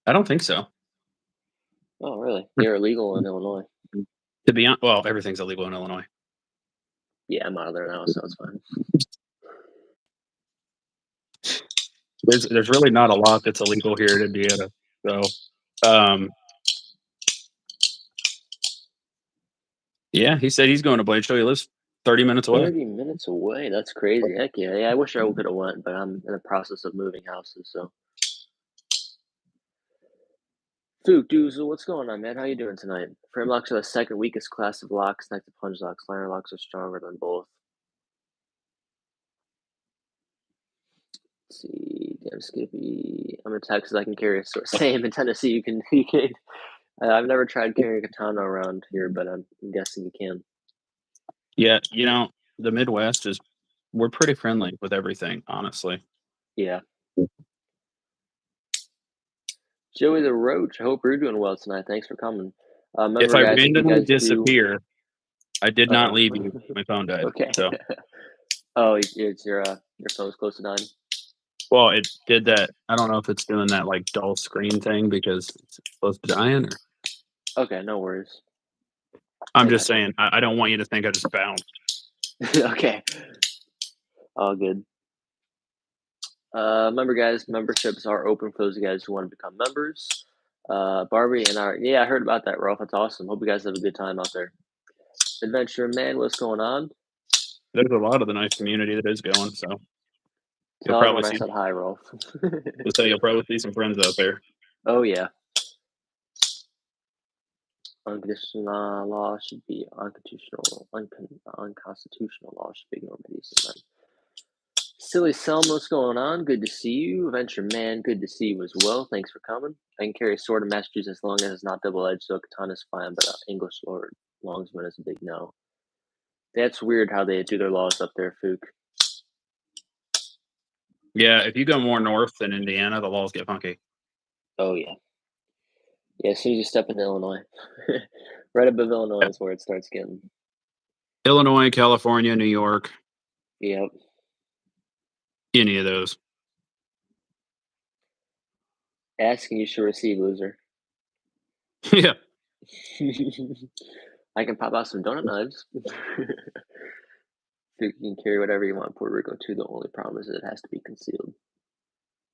B: don't think so.
A: Oh, really? They're illegal in Illinois.
B: To be honest, well, everything's illegal in Illinois.
A: Yeah, I'm out of there now, so it's fine.
B: There's really not a lot that's illegal here in Indiana. So, yeah, he said he's going to Blade Show. He lives 30 minutes away.
A: 30 minutes away. That's crazy. Heck yeah. Yeah, I wish I could have went, but I'm in the process of moving houses, so. Fook Doozle, what's going on, man? How you doing tonight? Frame locks are the second weakest class of locks next to plunge locks. Liner locks are stronger than both. Let's see, damn Skippy. I'm in Texas. I can carry a sword. Same in Tennessee. You can. You can. I've never tried carrying a katana around here, but I'm guessing you can.
B: Yeah, the Midwest we're pretty friendly with everything, honestly.
A: Yeah. Joey the Roach. I hope you're doing well tonight. Thanks for coming. Remember,
B: If I
A: guys, if you
B: randomly
A: guys do.
B: disappear, I did not
A: Uh-oh.
B: leave you. My phone died.
A: Okay.
B: So,
A: Oh, it's your phone's close to dying.
B: well, it did that. I don't know if it's doing that like dull screen thing because it's close to dying.
A: Okay, no worries.
B: I'm
A: I
B: just
A: gotcha.
B: saying, I don't want you to think I just bounced.
A: Okay. All good. Remember, guys, memberships are open for those guys who want to become members. Barbie and yeah, I heard about that, Ralph. That's awesome. Hope you guys have a good time out there. Adventure Man, what's going on?
B: There's a lot of the nice community that is going, so you'll
A: Tell
B: probably
A: everyone I
B: see.
A: said hi, Ralph.
B: You'll probably see some friends out there.
A: Oh yeah. Unconditional law should be unconstitutional. Unconstitutional law should be ignored by decent men. Silly Selma, what's going on? Good to see you. Adventure Man, good to see you as well. Thanks for coming. I can carry a sword in Massachusetts as long as it's not double-edged, so a katana is fine, but English sword longsman is a big no. That's weird how they do their laws up there, Fook.
B: Yeah, if you go more north than Indiana, the laws get funky.
A: Oh, yeah. Yeah, as soon as you step into Illinois. Right above Illinois is where it starts getting.
B: Illinois, California, New York.
A: Yep.
B: Any of those.
A: Ask and you should receive, loser.
B: Yeah.
A: I can pop out some donut knives. You can carry whatever you want in Puerto Rico too. The only problem is that it has to be concealed.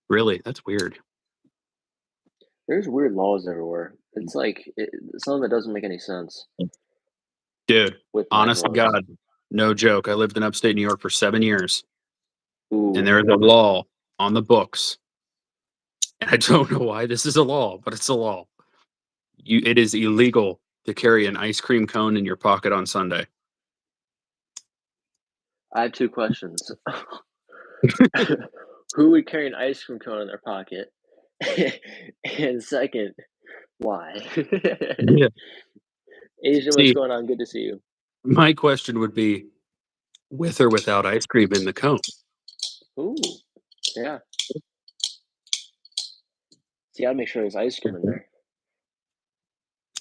B: Really? That's weird.
A: There's weird laws everywhere. It's like some of it doesn't make any sense.
B: Dude,
A: With
B: honest to God, no joke. I lived in upstate New York for 7 years.
A: Ooh.
B: And there is a law on the books. And I don't know why this is a law, but it's a law. It is illegal to carry an ice cream cone in your pocket on Sunday.
A: I have two questions. Who would carry an ice cream cone in their pocket? And second, why?
B: Yeah.
A: Asian, what's going on? Good to see you.
B: My question would be, with or without ice cream in the cone?
A: Ooh, yeah. See, I'd make sure there's ice cream in there.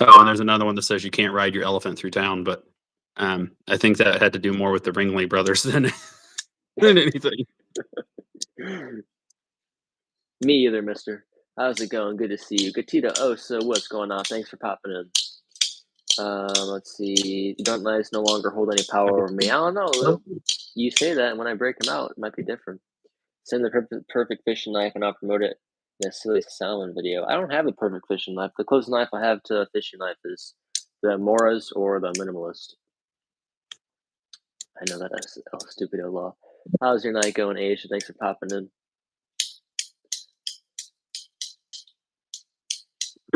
B: Oh, and there's another one that says you can't ride your elephant through town, but I think that had to do more with the Ringling Brothers than anything.
A: Me either, mister. How's it going? Good to see you. Gatita, oh, so what's going on? Thanks for popping in. Let's see. Don't knives no longer hold any power over me. I don't know, Lou. You say that, and when I break them out, it might be different. Send the perfect fishing knife, and I'll promote it in a silly salmon video. I don't have the perfect fishing knife. The closest knife I have to a fishing knife is the Mora's or the Minimalist. I know that is stupid law. How's your night going, Asia? Thanks for popping in.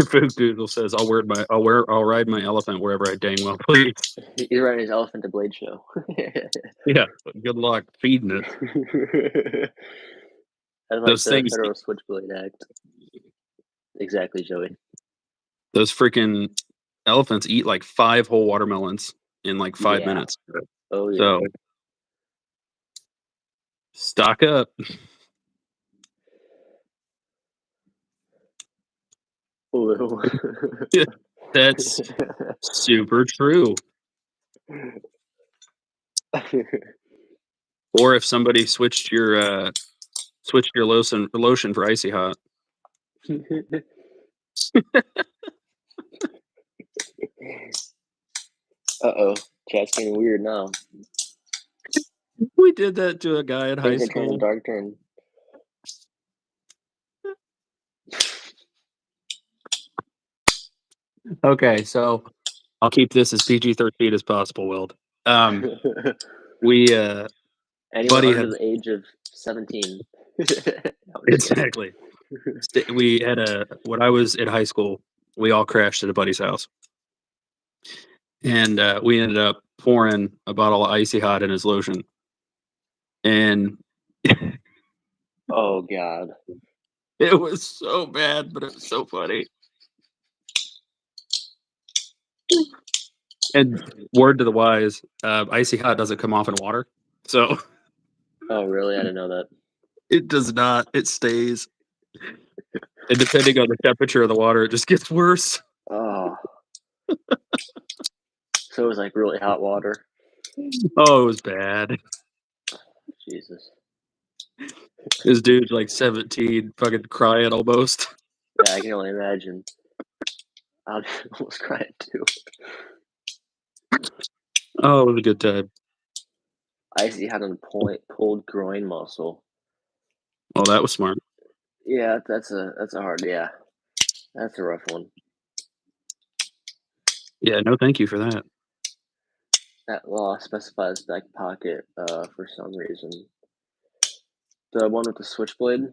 B: Food Doodle says, "I'll ride my elephant wherever I dang well please."
A: He's riding his elephant to Blade show.
B: Yeah, good luck feeding it.
A: I like
B: Those
A: the
B: things,
A: Federal Switchblade Act. Exactly, Joey.
B: those freaking elephants eat like 5 whole watermelons in like 5 minutes.
A: Oh yeah.
B: So stock up. That's super true. Or if somebody switched your lotion for icy hot.
A: Uh-oh. Chat's getting weird now.
B: We did that to a guy in high
A: Things are turning
B: school.
A: dark turn.
B: Okay, so I'll keep this as PG-13 as possible, Weld. We
A: Anyone
B: buddy
A: under
B: had
A: the age of 17.
B: exactly. We had when I was in high school, we all crashed at a buddy's house, and we ended up pouring a bottle of icy hot in his lotion, and
A: Oh God.
B: it was so bad, but it was so funny. And word to the wise, icy hot doesn't come off in water, so
A: Oh really? I didn't know that.
B: it does not. It stays, and depending on the temperature of the water, it just gets worse.
A: Oh. So it was like really hot water.
B: Oh, it was bad.
A: Jesus.
B: This dude's like 17, fucking crying almost.
A: Yeah, I can only imagine. I almost cried too.
B: Oh, it was a good time.
A: Icy had a pulled groin muscle.
B: Oh, that was smart.
A: Yeah, that's a hard. Yeah, that's a rough one.
B: Yeah, no, thank you for that.
A: That law specifies back pocket for some reason. The one with the switchblade.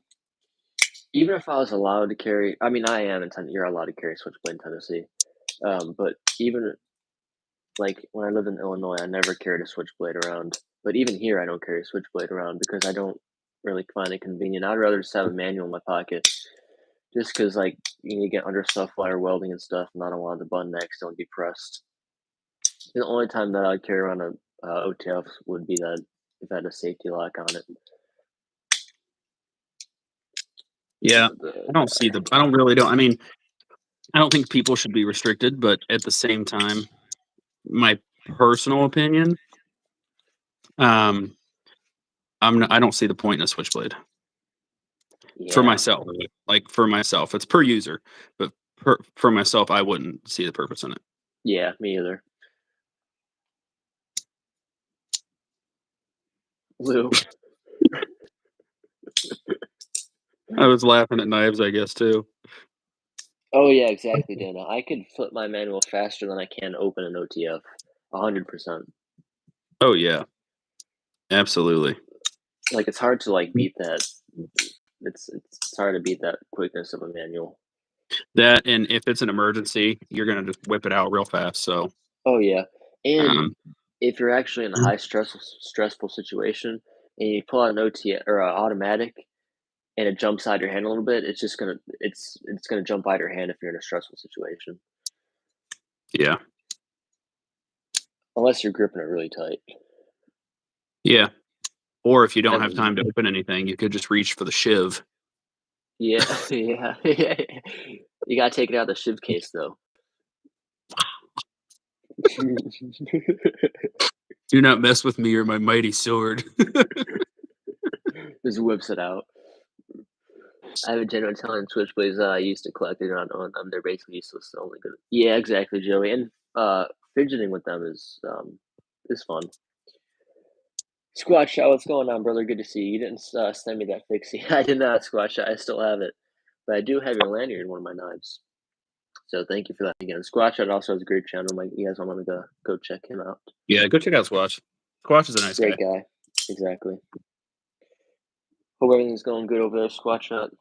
A: Even if I was allowed to carry, I mean, I am in Tennessee. You're allowed to carry switchblade in Tennessee. But even like when I lived in Illinois, I never carried a switchblade around. But even here, I don't carry a switchblade around because I don't really find it convenient. I'd rather just have a manual in my pocket, just because like you need to get under stuff while you're welding and stuff, and I don't want the button to accidentally be pressed. The only time that I'd carry around a OTF would be that if I had a safety lock on it.
B: Yeah, I don't see the. I don't really don't. I mean, I don't think people should be restricted, but at the same time, my personal opinion, I don't see the point in a switchblade for
A: Yeah,
B: myself. Like for myself, it's per user, but for myself, I wouldn't see the purpose in it.
A: yeah, me either. Lou.
B: I was laughing at knives, I guess too.
A: Oh yeah, exactly, Dana. I could flip my manual faster than I can open an OTF. 100%.
B: Oh yeah, absolutely.
A: Like it's hard to like beat that. It's hard to beat that quickness of a manual.
B: That, and if it's an emergency, you're gonna just whip it out real fast. So,
A: Oh yeah, and
B: um,
A: if you're actually in a high stressful situation and you pull out an OTF or an automatic and it jumps out your hand a little bit, it's just gonna it's gonna jump out your hand if you're in a stressful situation.
B: yeah,
A: Unless you're gripping it really tight.
B: yeah. Or if you don't have
A: Then
B: time to open anything, you could just reach for the shiv.
A: yeah, yeah, yeah. You gotta take it out of the shiv case though.
B: Do not mess with me or my mighty sword.
A: Just whips it out. I have a genuine talent switchblades that I used to collect. They don't own them. They're basically useless. They're only good. Yeah, exactly, Joey. And fidgeting with them is fun. Squat shot, what's going on, brother? Good to see you. You didn't send me that fixie. I did not squat shot. I still have it, but I do have your lanyard in one of my knives. So thank you for that again. Squat shot also has a great channel. Like you guys want to go check him out.
B: Yeah, go check out Squatch. Squatch is a nice guy.
A: Great guy. Exactly. Hope everything's going good over there, Squat shot.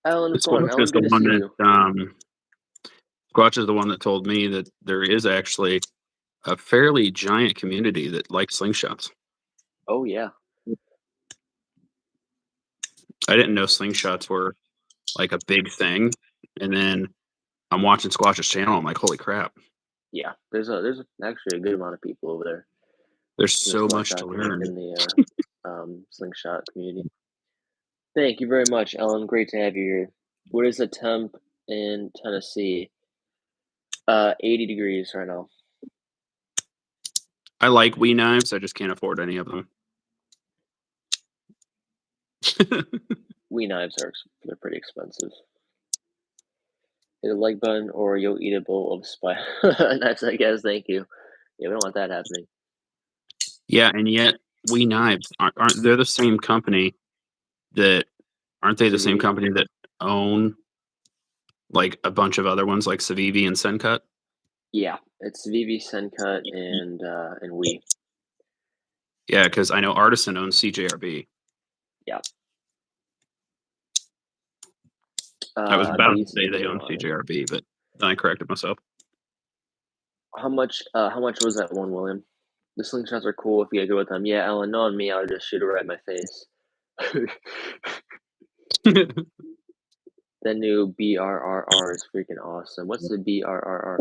A: Alan, what's going on?
B: Squatch
A: Alan,
B: is the
A: good to
B: one
A: see
B: that
A: you.
B: Squatch is the one that told me that there is actually a fairly giant community that likes slingshots.
A: Oh yeah.
B: I didn't know slingshots were like a big thing, and then I'm watching Squatch's channel. I'm like, holy crap!
A: Yeah, there's actually a good amount of people over there
B: There's
A: in the
B: so
A: squat
B: much to
A: shot community,
B: learn.
A: in the slingshot community. Thank you very much, Ellen. Great to have you here. What is the temp in Tennessee? 80 degrees right now.
B: I like Wii knives. I just can't afford any of them.
A: Wii knives they're pretty expensive. Hit a like button or you'll eat a bowl of spy knives, I guess. Thank you. Yeah, we don't want that happening.
B: Yeah, and yet Wii knives aren't they the same company that aren't they the same
A: Civivi.
B: company that own like a bunch of other ones like Civivi and Sencut?
A: Yeah, it's Civivi, Sencut, and Wii.
B: Yeah, because I know Artisan owns CJRB.
A: Yeah.
B: I was
A: I
B: about to
A: believe
B: say they
A: video
B: own
A: on it.
B: CJRB, but then I corrected myself.
A: How much was that one, William? The slingshots are cool if you get good with them. Yeah, Ellen, knowing me, I would just shoot it right in my face. That new BRRR is freaking awesome. What's the BRRR?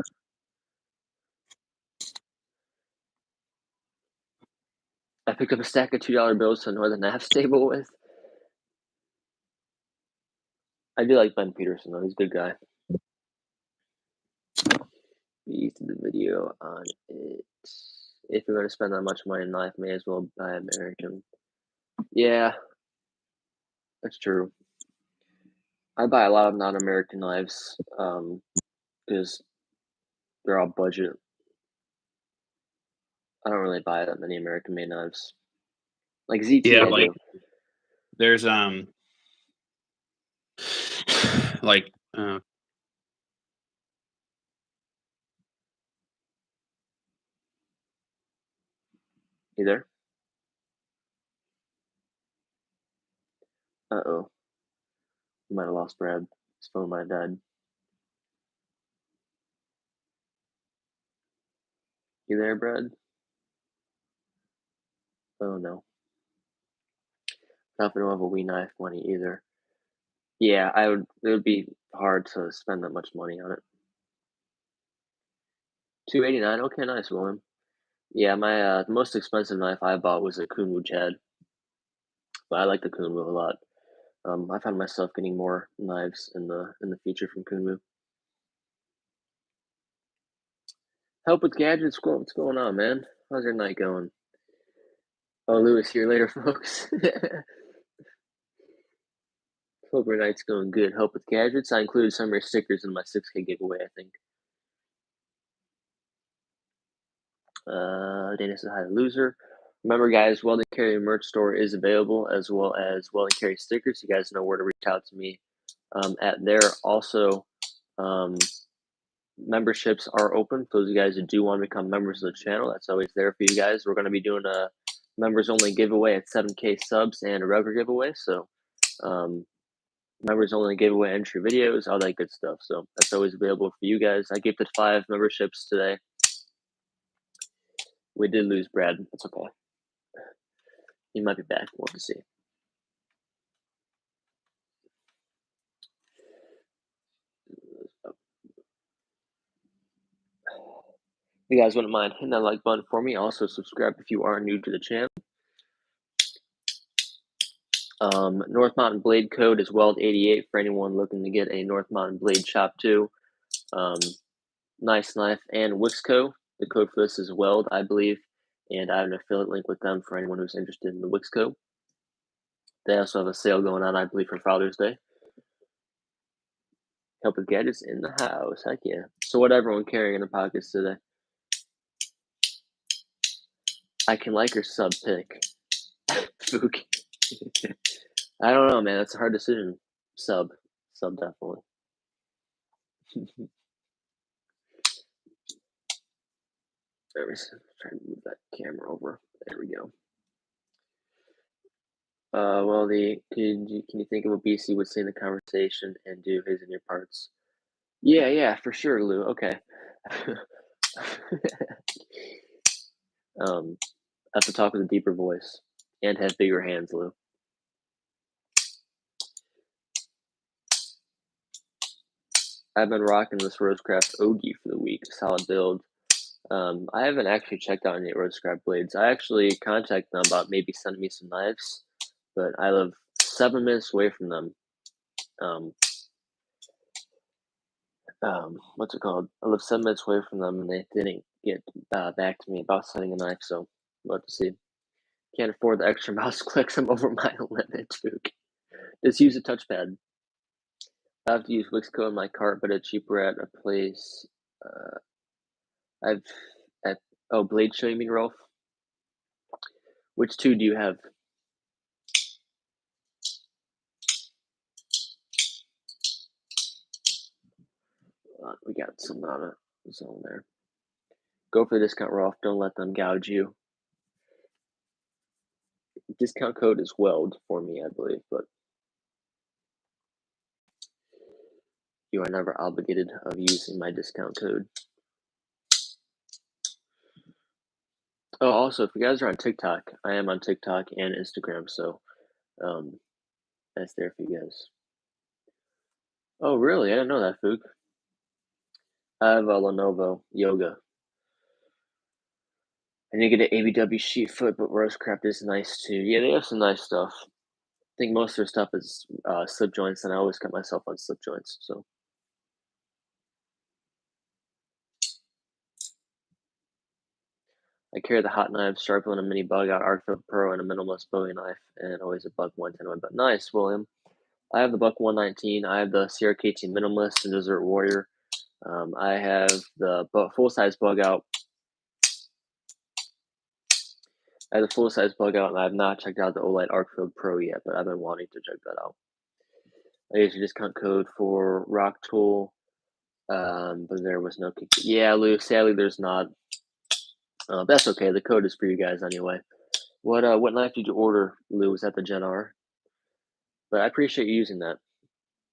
A: I picked up a stack of $2 bills to Northern Nav stable with. I do like Ben Peterson, though. He's a good guy. We used the video on it. If you're going to spend that much money in life, may as well buy American. Yeah, that's true. I buy a lot of non-American knives because they're all budget. I don't really buy that many American-made knives. Like ZT,
B: Yeah,
A: I
B: like
A: do.
B: there's like
A: You there? Uh-oh. We might have lost Brad. His phone might have died. You there, Brad? Oh, no. Definitely don't have a Wii knife money either. Yeah, it would be hard to spend that much money on it. $289. Okay, nice, William. Yeah, my the most expensive knife I bought was a Kunwu Chad, but I like the Kunwu a lot. I found myself getting more knives in the future from Kunwu. Help with gadgets. What's going on, man? How's your night going? Oh, Lewis, see you later, folks. Hope your night's going good. Help with gadgets. I included some of your stickers in my 6K giveaway, I think. Dana says hi, loser. Remember, guys, Weldandcarry merch store is available as well as Weldandcarry stickers. You guys know where to reach out to me at there. Also, memberships are open. For those of you guys who do want to become members of the channel, that's always there for you guys. We're going to be doing a members only giveaway at 7K subs and a regular giveaway. So, members only giveaway entry videos, all that good stuff. So, that's always available for you guys. I gifted 5 memberships today. We did lose Brad. That's okay. He might be back. We'll have to see. If you guys wouldn't mind hitting that like button for me. Also, subscribe if you are new to the channel. North Mountain Blade code is Weld88 for anyone looking to get a North Mountain Blade Shop 2. Nice Knife and Wixco. The code for this is Weld, I believe. And I have an affiliate link with them for anyone who's interested in the Wixco. They also have a sale going on, I believe, for Father's Day. Help with gadgets in the house. Heck yeah. So what everyone carrying in their pockets today? I can like or sub pick. Fook. I don't know, man. That's a hard decision. Sub definitely. Let me try to move that camera over. There we go. Well, can you think of what BC would say in the conversation and do his and your parts? Yeah, for sure, Lou. Okay. I have to talk with a deeper voice and have bigger hands, Lou. I've been rocking this Rosecraft Ogie for the week. Solid build. I haven't actually checked out any Rosecraft blades. I actually contacted them about maybe sending me some knives, but I live 7 minutes away from them. What's it called? I live 7 minutes away from them, and they didn't get back to me about sending a knife. So we'll have to see. Can't afford the extra mouse clicks. I'm over my limit, Duke. Just use a touchpad. I have to use Wixco in my cart, but it's cheaper at a place. Blade Show, you mean, Rolf? Which two do you have? We got some on a zone there. Go for the discount, Rolf. Don't let them gouge you. Discount code is Weld for me, I believe, but you are never obligated of using my discount code. Oh, also, if you guys are on TikTok, I am on TikTok and Instagram, so that's there for you guys. Oh, really? I didn't know that, Fook. I have a Lenovo Yoga. I need to get an ABW sheet foot, but Rosecraft is nice too. Yeah, they have some nice stuff. I think most of their stuff is slip joints, and I always cut myself on slip joints, so. I carry the hot knives, sharpen a mini bug out, Arcfield Pro, and a minimalist Bowie knife, and always a buck 110. But nice, William. I have the buck 119. I have the Cerakoting minimalist and Desert Warrior. I have the full size bug out. I have the full size bug out, and I have not checked out the Olight Arcfield Pro yet, but I've been wanting to check that out. I used a discount code for Rock Tool, but there was no. Yeah, Lou. Sadly, there's not. That's okay. The code is for you guys anyway. What knife did you order, Lou? Was that the Gen R? But I appreciate you using that.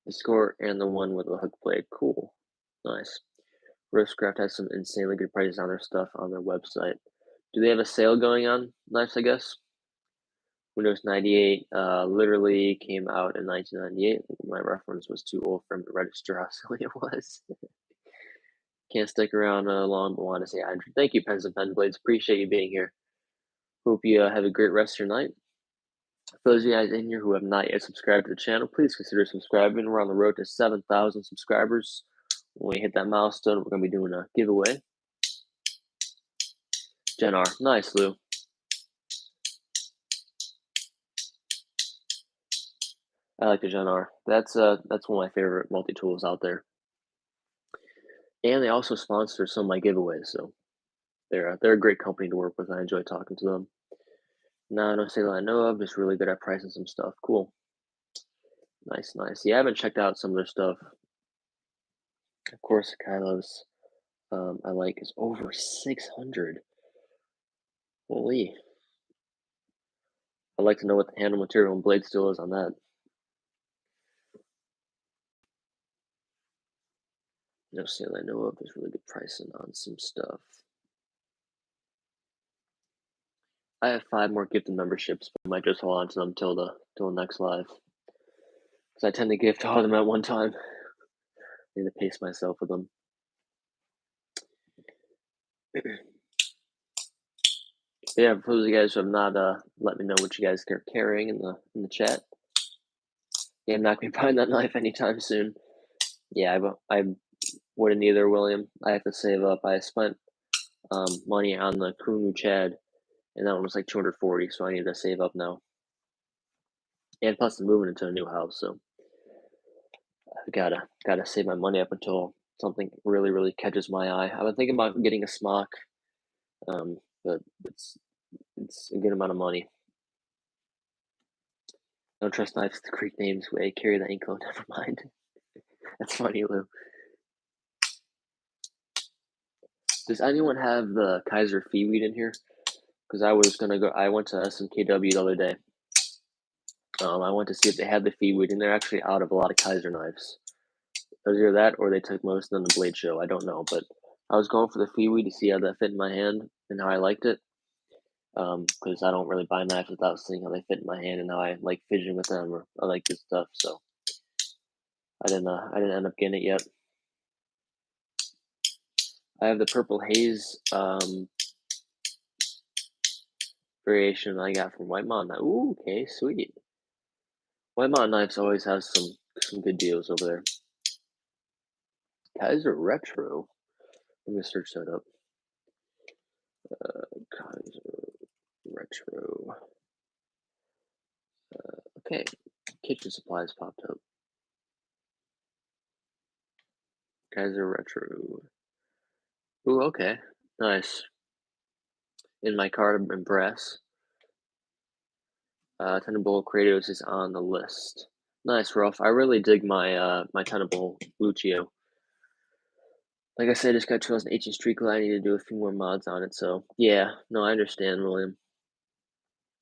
A: The score and the one with the hook blade. Cool. Nice. Rosecraft has some insanely good prices on their stuff on their website. Do they have a sale going on? Knives, I guess. Windows 98 literally came out in 1998. My reference was too old for him to register how silly it was. Can't stick around long, but want to say hi. Thank you, Pens and Pen Blades. Appreciate you being here. Hope you have a great rest of your night. For those of you guys in here who have not yet subscribed to the channel, please consider subscribing. We're on the road to 7,000 subscribers. When we hit that milestone, we're going to be doing a giveaway. Gen R. Nice, Lou. I like the Gen R. That's one of my favorite multi-tools out there. And they also sponsor some of my giveaways, so they're a great company to work with. I enjoy talking to them. No, no sale I know of. Just really good at pricing some stuff. Cool. Nice. Yeah, I haven't checked out some of their stuff. Of course, Kylo's I like is over 600. Holy. I'd like to know what the handle material and blade steel is on that. No sale I know of. There's really good pricing on some stuff. I have 5 more gifted memberships, but I might just hold on to them till the next live. Because I tend to gift all of them at one time. I need to pace myself with them. Yeah, for those of you guys who have not let me know what you guys are carrying in the chat. Yeah, I'm not gonna be buying that knife anytime soon. Yeah, I wouldn't either, William. I have to save up. I spent money on the Kunu Chad, and that one was like 240, so I need to save up now. And plus, I'm moving into a new house, so I gotta save my money up until something really catches my eye. I've been thinking about getting a smock, but it's a good amount of money. Don't trust knives to creek names. Way carry the ink. Never mind. That's funny, Lou. Does anyone have the Kaiser Feeweed in here? Because I was gonna go. I went to SMKW the other day. I went to see if they had the Feeweed, and they're actually out of a lot of Kaiser knives. Either that, or they took most of them to Blade Show. I don't know, but I was going for the Feeweed to see how that fit in my hand and how I liked it. Because I don't really buy knives without seeing how they fit in my hand and how I like fidgeting with them, or I like this stuff. So I didn't end up getting it yet. I have the Purple Haze variation I got from White Mountain. Ooh, okay, sweet. White Mountain Knives always has some good deals over there. Kaiser Retro. Let me search that up. Kaiser Retro. Okay, kitchen supplies popped up. Kaiser Retro. Ooh, okay, nice. In my card in brass. Tenable Kratos is on the list. Nice, Rolf. I really dig my Tenable Lucio. Like I said, I just got 2018 Streak Line. I need to do a few more mods on it. So yeah, no, I understand, William.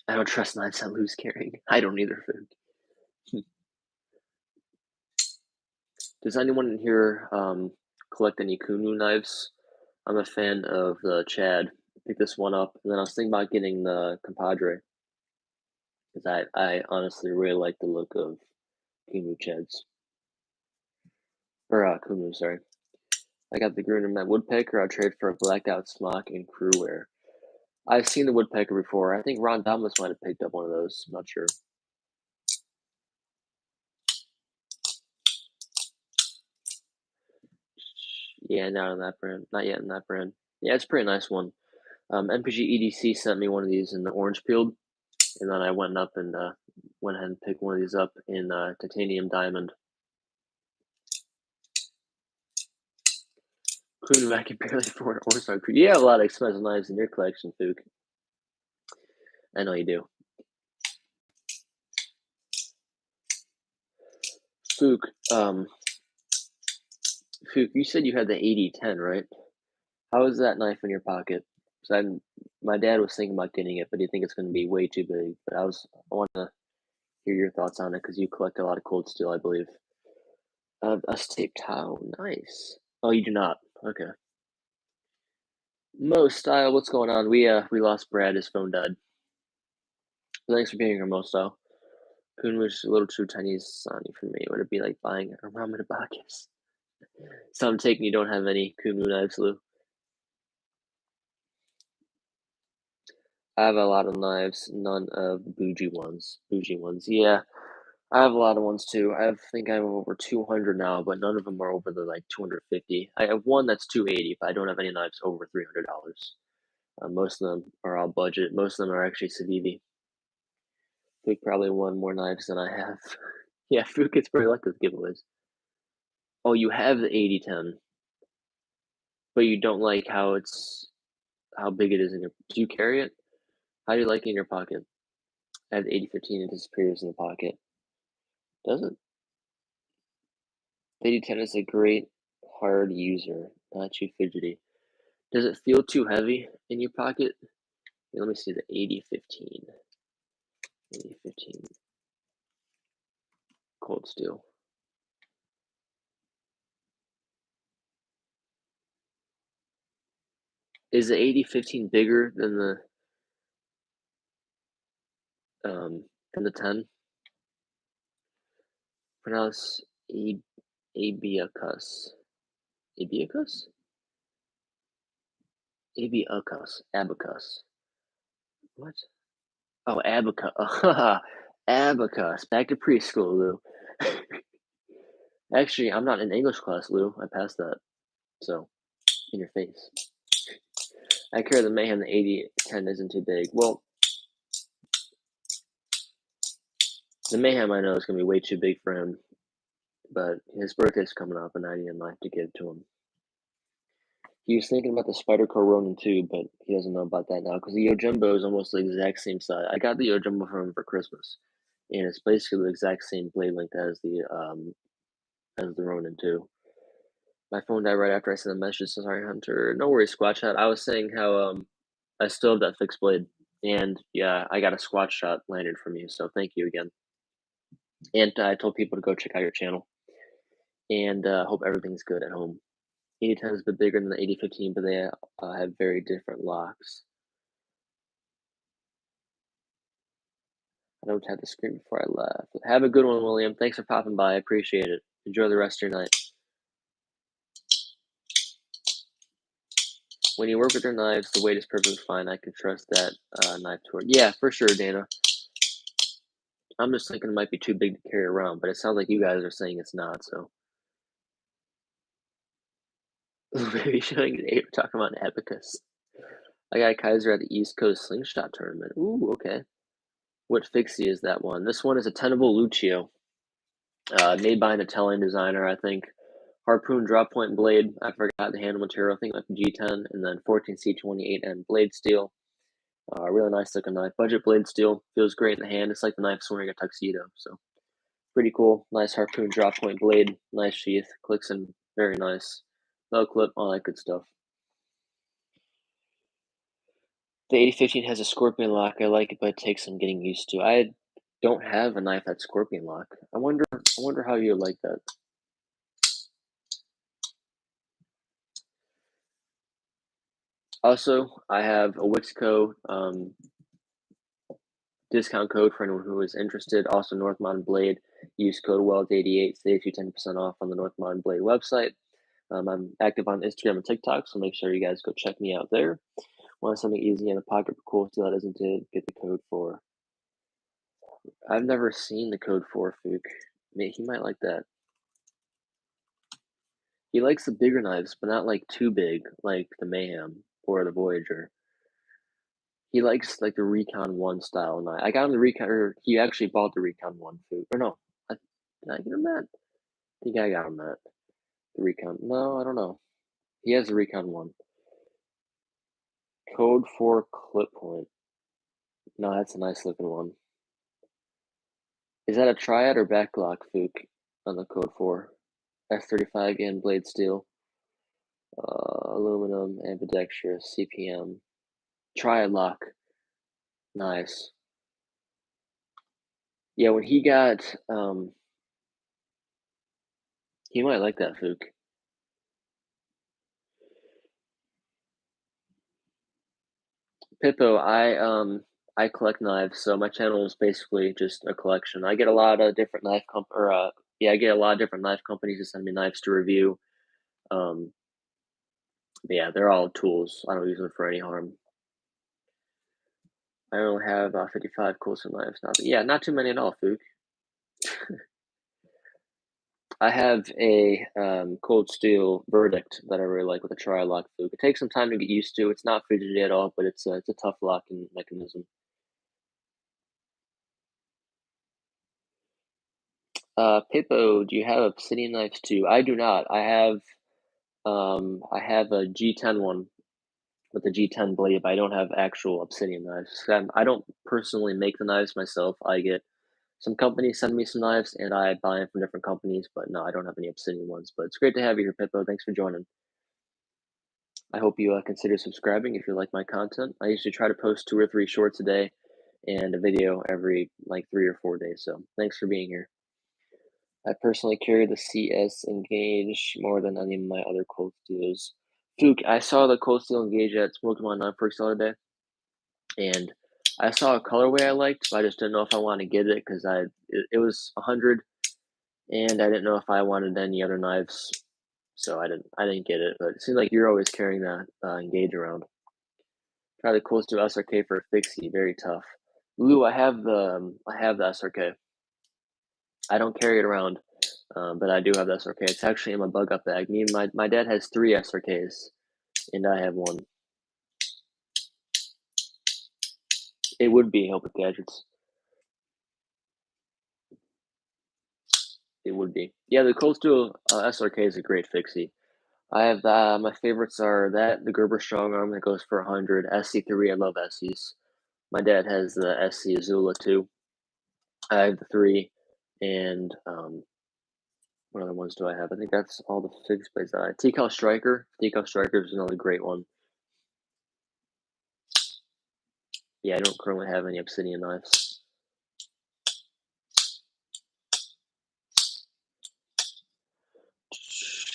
A: I don't trust knives that Lou's carrying. I don't either, Food. Does anyone in here collect any Kunu knives? I'm a fan of the Chad. Pick this one up, and then I was thinking about getting the Compadre because I honestly really like the look of Kunu Chads or Kunu. Sorry, I got the Gruner Woodpecker. I'll trade for a blackout smock and crew wear. I've seen the Woodpecker before. I think Ron Domus might have picked up one of those. I'm not sure. Yeah, not in that brand. Not yet in that brand. Yeah, it's a pretty nice one. MPG EDC sent me one of these in the orange peeled, and then I went up and went ahead and picked one of these up in titanium diamond. Including I can barely afford Orsar. You have a lot of expensive knives in your collection, Fook. I know you do. Fook, Fook, you said you had the 8010, right? How is that knife in your pocket? My dad was thinking about getting it, but he think it's going to be way too big. But I want to hear your thoughts on it because you collect a lot of cold steel, I believe. Us taped how nice. Oh, you do not. Okay. Mo Style, what's going on? We lost Brad. His phone died. Thanks for being here, Mo Style. Kun was a little too tiny Sonny for me. Would it be like buying a ramen abacus? So I'm taking you don't have any Kunu knives, Lou. I have a lot of knives, none of bougie ones. Bougie ones, yeah. I have a lot of ones too. think I have over 200 now, but none of them are over the like 250. I have one that's 280, but I don't have any knives over $300. Most of them are all budget. Most of them are actually Civivi. Fook probably won more knives than I have. Yeah, Fook gets pretty lucky with giveaways. Oh, you have the 8010, but you don't like how big it is in your. Do you carry it? How do you like it in your pocket? I have the 8015. It disappears in the pocket. Does it? The 8010 is a great hard user, not too fidgety. Does it feel too heavy in your pocket? Here, let me see the 8015. 8015 cold steel. Is the 8015 bigger than the 10? Pronounce Abiacus. Abiacus? Abiacus. Abacus. What? Oh, abacus. Abacus. Back to preschool, Lou. Actually, I'm not in English class, Lou. I passed that. So, in your face. I carry the Mayhem. The 8010 isn't too big. Well, The Mayhem I know is gonna be way too big for him, but his birthday's coming up, and I need a knife to give to him. He was thinking about the Spyderco Ronin too, but he doesn't know about that now because the Yojimbo is almost the exact same size. I got the Yojimbo from him for Christmas, and it's basically the exact same blade length as the Ronin too. My phone died right after I sent a message. So sorry, Hunter. No worries, Squatch Shot. I was saying how I still have that fixed blade, and yeah, I got a Squatch Shot lanyard from you. So thank you again. And I told people to go check out your channel, and hope everything's good at home. 8010 is a bit bigger than the 8015, but they have very different locks. I don't have to scream before I left. Have a good one, William. Thanks for popping by. I appreciate it. Enjoy the rest of your night. When you work with your knives, the weight is perfectly fine. I can trust that knife to work. Yeah, for sure, Dana. I'm just thinking it might be too big to carry around, but it sounds like you guys are saying it's not, so. Maybe showing an 8, we're talking about an abacus. I got a Kaiser at the East Coast Slingshot Tournament. Ooh, okay. What fixie is that one? This one is a Tenable Lucio, made by an Italian designer, I think. Harpoon drop point blade. I forgot the handle material. I think like G10, and then 14C28N blade steel. Really nice looking knife. Budget blade steel. Feels great in the hand. It's like the knife's wearing a tuxedo. So pretty cool. Nice harpoon drop point blade. Nice sheath. Clicks in very nice. No clip. All that good stuff. The 8015 has a scorpion lock. I like it, but it takes some getting used to. I don't have a knife that's scorpion lock. I wonder how you like that. Also, I have a Wixco discount code for anyone who is interested. Also, North Mountain Blade. Use code WELD88. Saves you 10% off on the North Mountain Blade website. I'm active on Instagram and TikTok, so make sure you guys go check me out there. Want something easy in the pocket for cool steel that isn't to get the code for. I've never seen the code for Fook. He might like that. He likes the bigger knives, but not like too big, like the Mayhem or the Voyager. He likes like the Recon 1 style knife. I got him the Recon, or he actually bought the Recon 1 Fook. Or no, did I get him that? I think I got him that. The Recon. No, I don't know. He has the Recon 1. Code for clip point. No, that's a nice looking one. Is that a triad or backlock Fook on the code for? S35 again, blade steel. Aluminum, ambidextrous, CPM. Triad lock. Nice. Yeah, when he got, he might like that Fook. Pippo, I collect knives, so my channel is basically just a collection. I get a lot of different knife I get a lot of different knife companies to send me knives to review. But yeah, they're all tools. I don't use them for any harm. I only have 55 Coulson knives now. Yeah, not too many at all, Fook. I have a cold steel verdict that I really like with a tri-lock Fook. It takes some time to get used to. It's not fidgety at all, but it's a tough locking mechanism. Pippo, do you have obsidian knives too? I do not. I have a G10 one with a G10 blade, but I don't have actual obsidian knives. I don't personally make the knives myself. I get some companies send me some knives, and I buy them from different companies. But no, I don't have any obsidian ones. But it's great to have you here, Pippo. Thanks for joining. I hope you consider subscribing if you like my content. I usually try to post 2 or 3 shorts a day and a video every like 3 or 4 days. So thanks for being here. I personally carry the CS Engage more than any of my other cold steels. Fook, I saw the cold steel Engage at Smoking My Knife Works the other day, and I saw a colorway I liked, but I just didn't know if I wanted to get it because it was 100, and I didn't know if I wanted any other knives, so I didn't get it. But it seems like you're always carrying that Engage around. Try the cold steel SRK for a fixie, very tough. Lou, I have the SRK. I don't carry it around. But I do have the SRK. It's actually in my bug up bag. My dad has 3 SRKs, and I have 1. It would be help with gadgets. It would be. Yeah, the Cold Steel SRK is a great fixie. I have my favorites are that the Gerber Strong Arm that goes for 100. SC3, I love SCs. My dad has the SC Azula too. I have the 3, and what other ones do I have? I think that's all the fixed blades that I have. TCAL Striker. TCAL Striker is another great one. Yeah, I don't currently have any obsidian knives.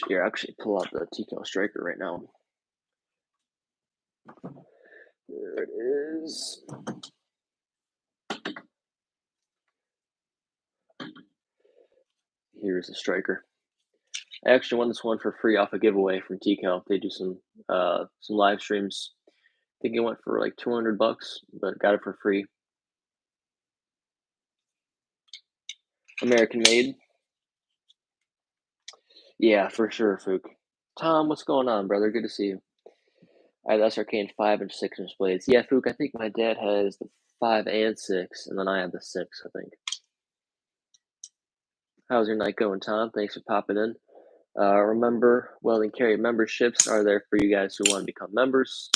A: Here, actually pull out the TCAL Striker right now. There it is. Here's the Striker. I actually won this one for free off a giveaway from TCAL. They do some live streams. I think it went for like $200, but got it for free. American made. Yeah, for sure, Fook. Tom, what's going on, brother? Good to see you. I have the SRK in 5 and 6 inch blades. Yeah, Fook, I think my dad has the 5 and 6, and then I have the 6, I think. How's your night going, Tom? Thanks for popping in. Remember, Weldandcarry memberships are there for you guys who want to become members.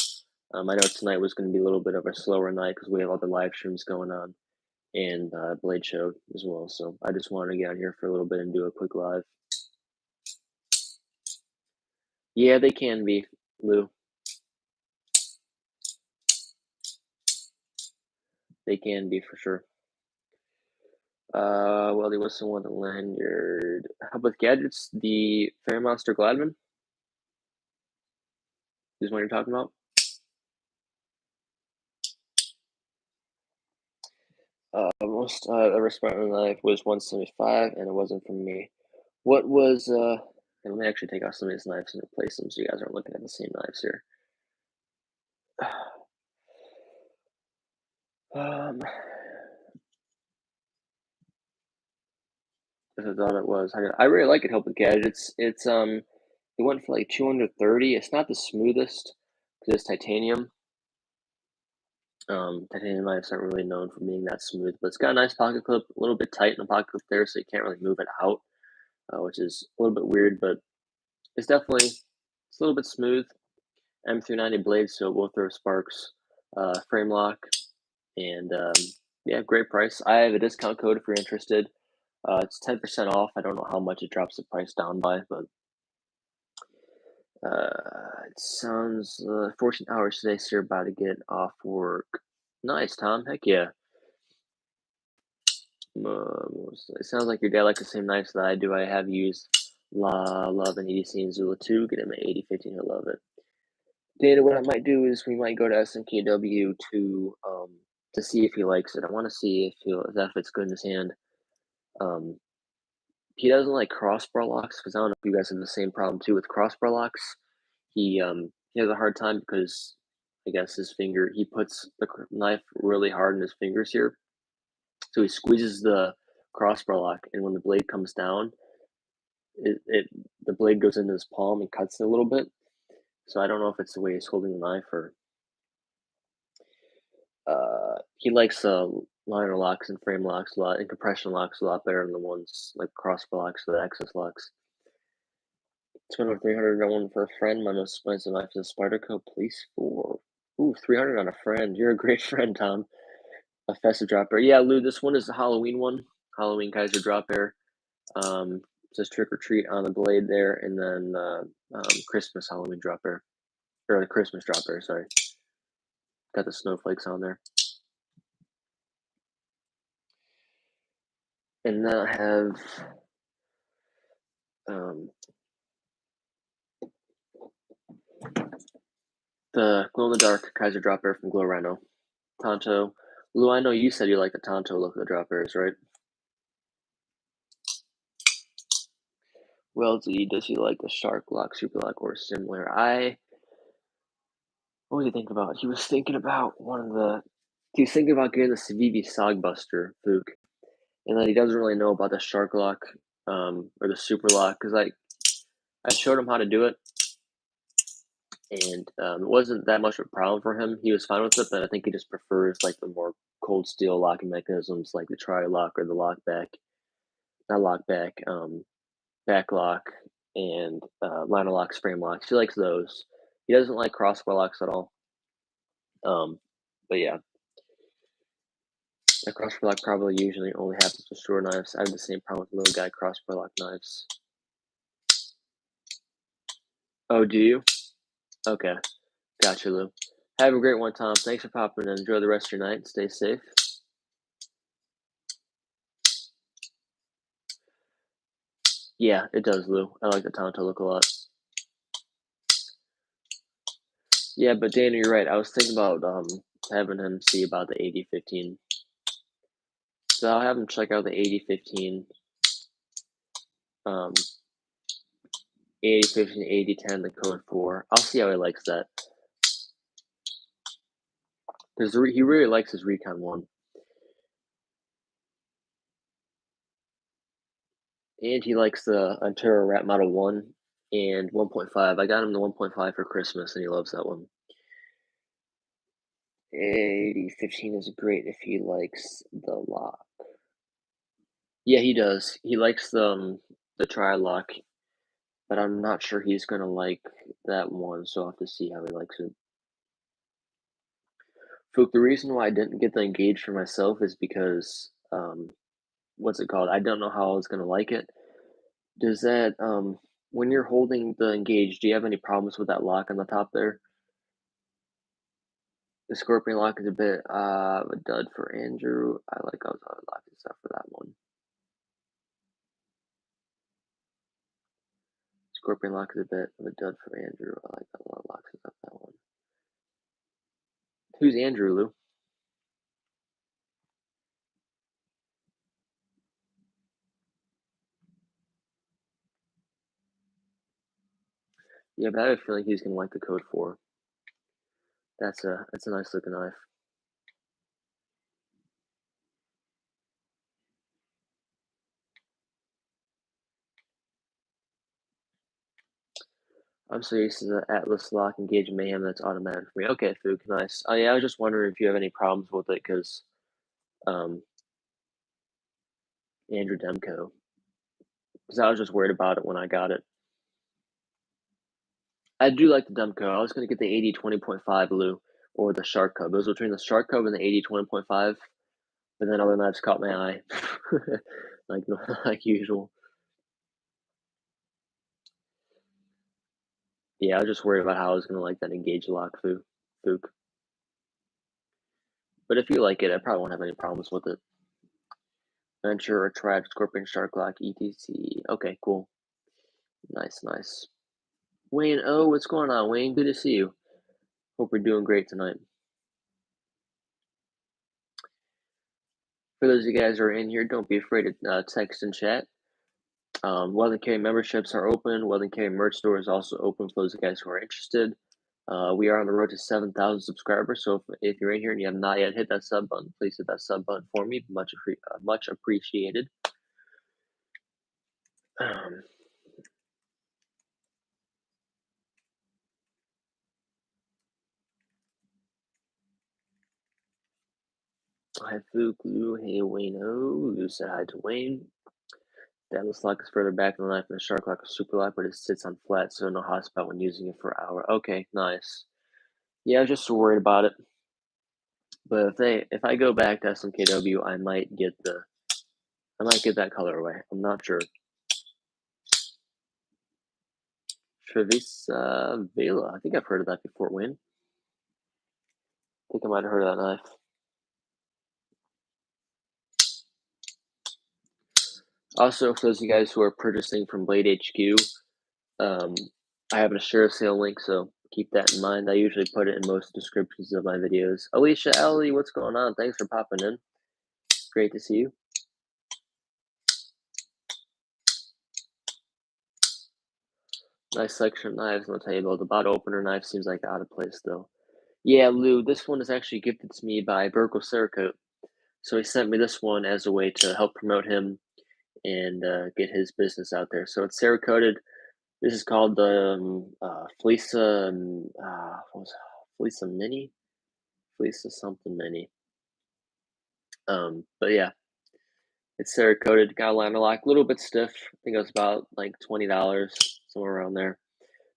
A: I know tonight was going to be a little bit of a slower night because we have other live streams going on and Blade Show as well. So I just wanted to get on here for a little bit and do a quick live. Yeah, they can be, Lou. They can be for sure. Weldy, what's the one the lanyard? How about gadgets? The Fairy Monster Gladman? Is what you're talking about? Most ever spent in my life was 175, and it wasn't from me. What was and let me actually take off some of these knives and replace them so you guys aren't looking at the same knives here. I thought it was. I really like it. Help with gadgets. It went for like 230. It's not the smoothest because it's titanium. Titanium knives aren't really known for being that smooth, but it's got a nice pocket clip, a little bit tight in the pocket clip there, so you can't really move it out, which is a little bit weird, but it's definitely a little bit smooth. M390 blades, so it will throw sparks. Frame lock, and yeah, great price. I have a discount code if you're interested. It's 10% off. I don't know how much it drops the price down by, but it sounds 14 hours today, so you're about to get off work. Nice, Tom. Heck yeah. It sounds like your dad likes the same knives that I do. I have used Love and EDC and Zula 2. Get him at 8015. He'll love it. Data, what I might do is we might go to SMKW to see if he likes it. I want to see if that fits good in his hand. He doesn't like crossbar locks because I don't know if you guys have the same problem too with crossbar locks. He has a hard time because I guess he puts the knife really hard in his fingers here, so he squeezes the crossbar lock, and when the blade comes down, the blade goes into his palm and cuts it a little bit. So I don't know if it's the way he's holding the knife or. He likes liner locks and frame locks a lot, and compression locks a lot better than the ones like crossbar locks or the access locks. 300 on one for a friend. My most expensive knife is a Spyderco Police 4. Ooh, 300 on a friend. You're a great friend, Tom. A festive drop bear. Yeah, Lou, this one is the Halloween one. Halloween Kaiser drop bear. It says trick or treat on the blade there, and then Christmas Halloween drop bear. Or the Christmas drop bear, sorry. Got the snowflakes on there. And then I have the glow-in-the-dark Kaiser drop bear from Glow Rhino. Tonto. Lou, I know you said you like the Tonto look of the drop bears, right? Well, does he like the Shark Lock, Super Lock, or similar? What was he thinking about? He was thinking about he was thinking about getting the Civivi Sogbuster, Fook. And then he doesn't really know about the Shark Lock or the Super Lock because I showed him how to do it, and it wasn't that much of a problem for him. He was fine with it, but I think he just prefers like the more cold steel locking mechanisms like the Tri-Lock or the Lockback. not lock back, back lock, and liner locks, frame locks. He likes those. He doesn't like crossbar locks at all. Um, but yeah, a crossbar lock probably usually only happens with short knives. I have the same problem with little guy crossbar lock knives. Oh, do you? Okay, gotcha, Lou. Have a great one, Tom. Thanks for popping in. Enjoy the rest of your night. Stay safe. Yeah, it does, Lou. I like the Tonto look a lot. Yeah, but Dana, you're right. I was thinking about having him see about the 8015. So I'll have him check out the 8015, um, 8015, 8010, the code 4. I'll see how he likes that. Because he really likes his Recon 1. And he likes the Ontario Rat Model 1 and 1.5. I got him the 1.5 for Christmas, and he loves that one. 8015 is great if he likes the lock. Yeah, he does. He likes the tri-lock, but I'm not sure he's gonna like that one, so I'll have to see how he likes it. Fook, the reason why I didn't get the Engage for myself is because, what's it called? I don't know how I was gonna like it. Does that, when you're holding the Engage, do you have any problems with that lock on the top there? The Scorpion lock is a bit of a dud for Andrew. I like all the other locks except for that one. Scorpion lock is a bit of a dud for Andrew. I like a lot of locks except that one. Who's Andrew, Lou? Yeah, but I have a feeling he's gonna like the code 4. That's a nice looking knife. I'm so used to the Atlas lock Engage Mayhem that's automatic for me. Okay, Fook, nice. Oh yeah, I was just wondering if you have any problems with it, because um, Andrew Demko. Because I was just worried about it when I got it. I do like the Demko. I was gonna get the 80-20.5 Lou or the Shark Cub. It was between the Shark Cub and the 80-20.5, but then other knives caught my eye, like like usual. Yeah, I was just worried about how I was gonna like that Engage lock, Fook. But if you like it, I probably won't have any problems with it. Venture or Tribe, Scorpion, Shark Lock, etc. Okay, cool. Nice, nice. Wayne, oh, what's going on, Wayne? Good to see you. Hope we're doing great tonight. For those of you guys who are in here, don't be afraid to text and chat. Weldandcarry memberships are open. Weldandcarry merch store is also open for those of you guys who are interested. We are on the road to 7,000 subscribers, so if you're in here and you have not yet hit that sub button, please hit that sub button for me. Much appreciated. Hi, Fook, Lou. Hey, Wayne. Oh, Lou said hi to Wayne. The Atlas lock is further back in the knife, and the Shark lock is super light, but it sits on flat, so no hot spot when using it for an hour. Okay, nice. Yeah, I was just worried about it. But if I go back to SMKW, I might get that colorway. I'm not sure. Travis Vela. I think I've heard of that before, Wayne. I think I might have heard of that knife. Also, for those of you guys who are purchasing from Blade HQ, I have a share sale link, so keep that in mind. I usually put it in most descriptions of my videos. Alicia Ellie, what's going on? Thanks for popping in. Great to see you. Nice selection of knives on the table. The bottle opener knife seems like out of place, though. Yeah, Lou, this one is actually gifted to me by Buerkles Cerakote. So he sent me this one as a way to help promote him and get his business out there. So it's Cerakoted. This is called the Fleeca, what was it? Fleeca Mini? Fleeca something Mini. But yeah, It's Cerakoted, got a liner lock, a little bit stiff. I think it was about like $20, somewhere around there.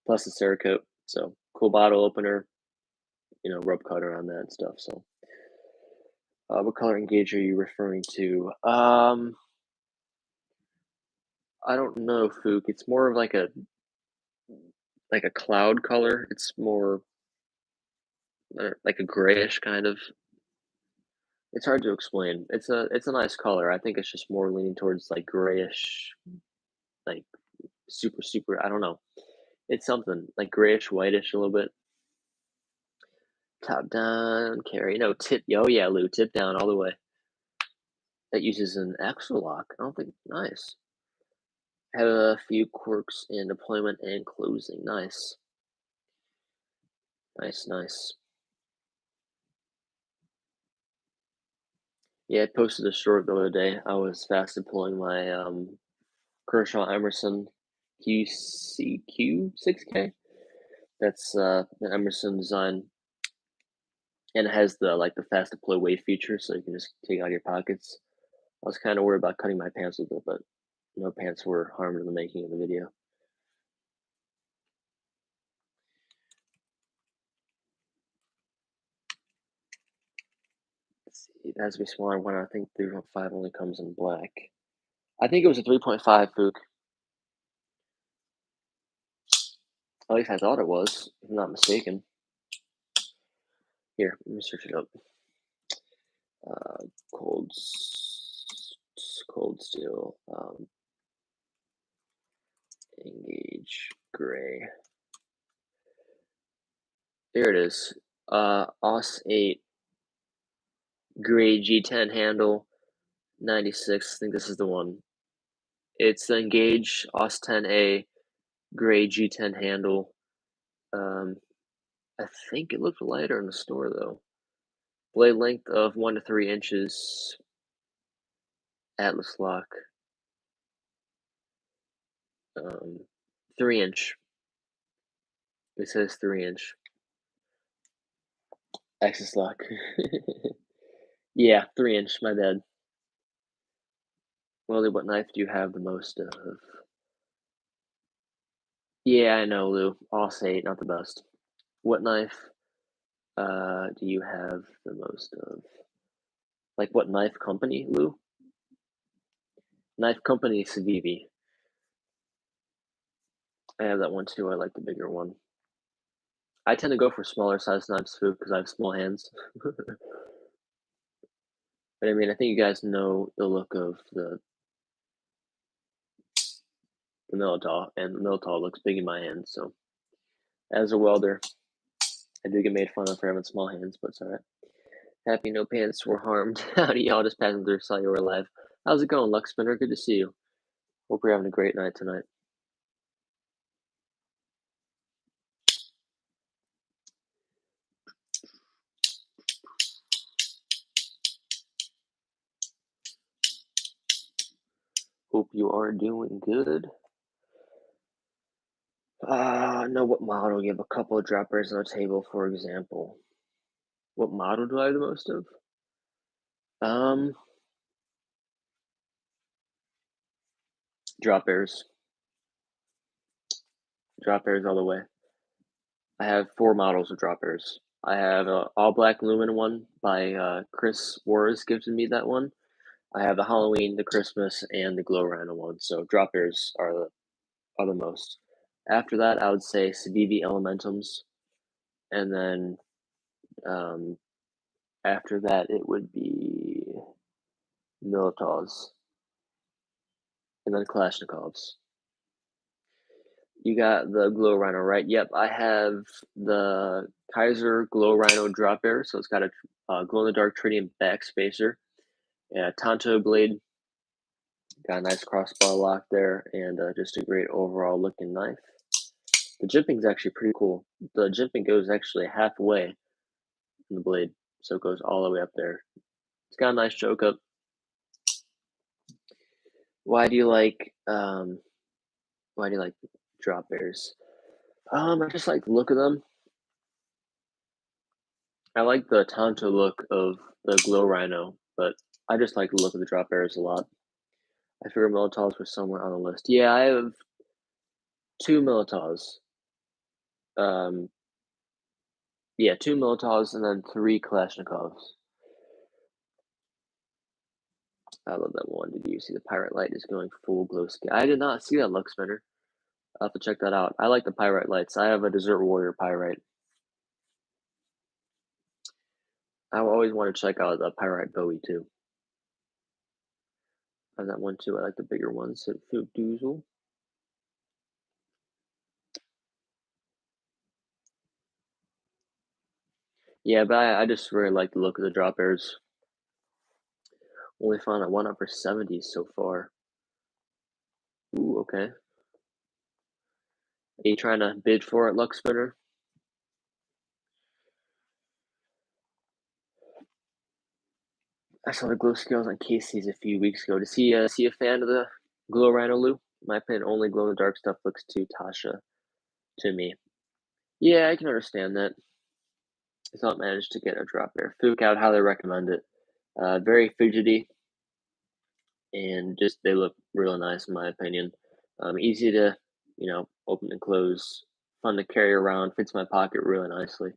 A: Plus the Cerakote. So cool bottle opener, rub cutter on that and stuff. So, what color engage are you referring to? I don't know, Fook. It's more of like a cloud color. It's more like a grayish kind of. It's hard to explain. It's a nice color. I think it's just more leaning towards like grayish, like super super. I don't know. It's something like grayish whitish a little bit. Top down carry. No tip. Oh yeah, Lou. Tip down all the way. That uses an axle lock. I don't think nice. Have a few quirks in deployment and closing. Nice. Nice, nice. Yeah, I posted a short the other day. I was fast deploying my Kershaw Emerson QCQ 6K. That's an Emerson design, and it has the fast deploy wave feature, so you can just take it out of your pockets. I was kind of worried about cutting my pants with it, but no pants were harmed in the making of the video. Let's see, it has to be smaller one. I think 3.5 only comes in black. I think it was a 3.5, Fook. At least I thought it was, if I'm not mistaken. Here, let me search it up. Uh, cold, cold steel, engage gray. There it is. OS 8 gray G10 handle, 96. I think this is the one. It's the Engage OS 10A gray G10 handle. I think it looked lighter in the store though. Blade length of 1 to 3 inches. Atlas lock. 3 inch. It says 3 inch. Axis lock. Yeah, 3 inch. My bad. Well, what knife do you have the most of? Yeah, I know, Lou. OS 8, not the best. What knife do you have the most of? Like what knife company, Lou? Knife company Civivi. I have that one too. I like the bigger one. I tend to go for smaller size knives too because I have small hands. But I mean, I think you guys know the look of the Militaw, and the Militaw looks big in my hands. So, as a welder, I do get made fun of for having small hands, but it's alright. Happy no pants were harmed. Howdy, y'all, just passing through, saw you were live. How's it going, Lux Spinner? Good to see you. Hope you're having a great night tonight. Hope you are doing good. Know what model? You have a couple of droppers on the table, for example. What model do I have the most of? Drop bears. Drop bears all the way. I have 4 models of drop bears. I have a all black lumen one by Chris Wars gifted me that one. I have the Halloween, the Christmas, and the Glow Rhino one. So drop bears are the most. After that, I would say Civivi Elementums, and then after that it would be Militaws, and then Kalashnikovs. You got the Glow Rhino, right? Yep, I have the Kaiser Glow Rhino drop bear, so it's got a glow-in-the-dark tritium back spacer, yeah, Tonto blade, got a nice crossbar lock there, and just a great overall looking knife. The jimping's actually pretty cool. The jimping goes actually halfway in the blade, so it goes all the way up there. It's got a nice choke up. Why do you like drop bears? I just like the look of them. I like the Tonto look of the Glow Rhino, but I just like the look of the drop bears a lot. I figured Molotovs were somewhere on the list. Yeah, I have 2 Molotovs. Um, yeah, 2 Molotovs and then 3 Kalashnikovs. I love that one. Did you see the Pirate Light is going full glow skin? I did not see that, Lux Spinner. I'll have to check that out. I like the Pyrite lights. I have a Desert Warrior Pyrite. I always want to check out the Pyrite Bowie too. I have that one too. I like the bigger ones. So Doozle. Yeah, but I just really like the look of the drop airs. Only found one up for 70 so far. Ooh, okay. Are you trying to bid for it, Lux Spinner? I saw the glow scales on Casey's a few weeks ago. Is he a fan of the glow Rhino Lou? In my opinion, only glow in the dark stuff looks too Tasha to me. Yeah, I can understand that. It's not managed to get a drop air. Fook, I would highly recommend it. Very fidgety, and just they look really nice in my opinion. Easy to open and close, fun to carry around, fits my pocket really nicely.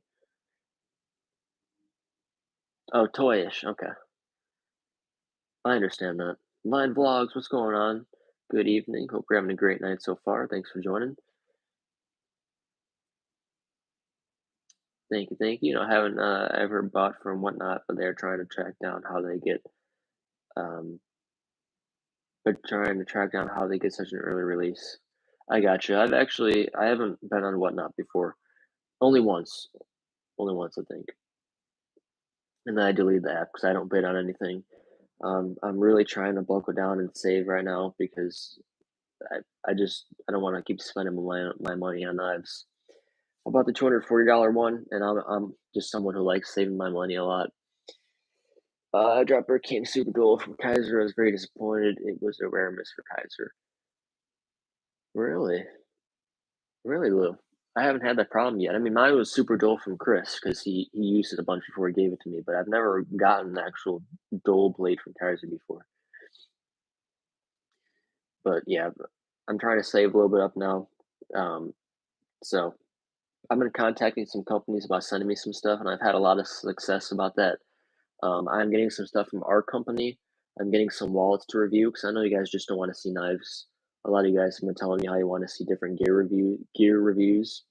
A: Oh, toyish. Okay, I understand that. Line vlogs, what's going on? Good evening. Hope you're having a great night so far. Thanks for joining. Thank you, thank you. I haven't ever bought from Whatnot, but they're trying to track down how they get um, such an early release. I got you. I haven't been on Whatnot before. Only once. Only once, I think. And then I deleted the app because I don't bid on anything. I'm really trying to buckle down and save right now because I don't want to keep spending my money on knives. I bought the $240 one, and I'm just someone who likes saving my money a lot. Dropper came super dull from Kaiser. I was very disappointed. It was a rare miss for Kaiser. Really? Really, Lou? I haven't had that problem yet. I mean, mine was super dull from Chris because he used it a bunch before he gave it to me, but I've never gotten an actual dull blade from Kaiser before. But yeah, I'm trying to save a little bit up now. So I've been contacting some companies about sending me some stuff, and I've had a lot of success about that. I'm getting some stuff from our company. I'm getting some wallets to review because I know you guys just don't want to see knives. A lot of you guys have been telling me how you want to see different gear reviews,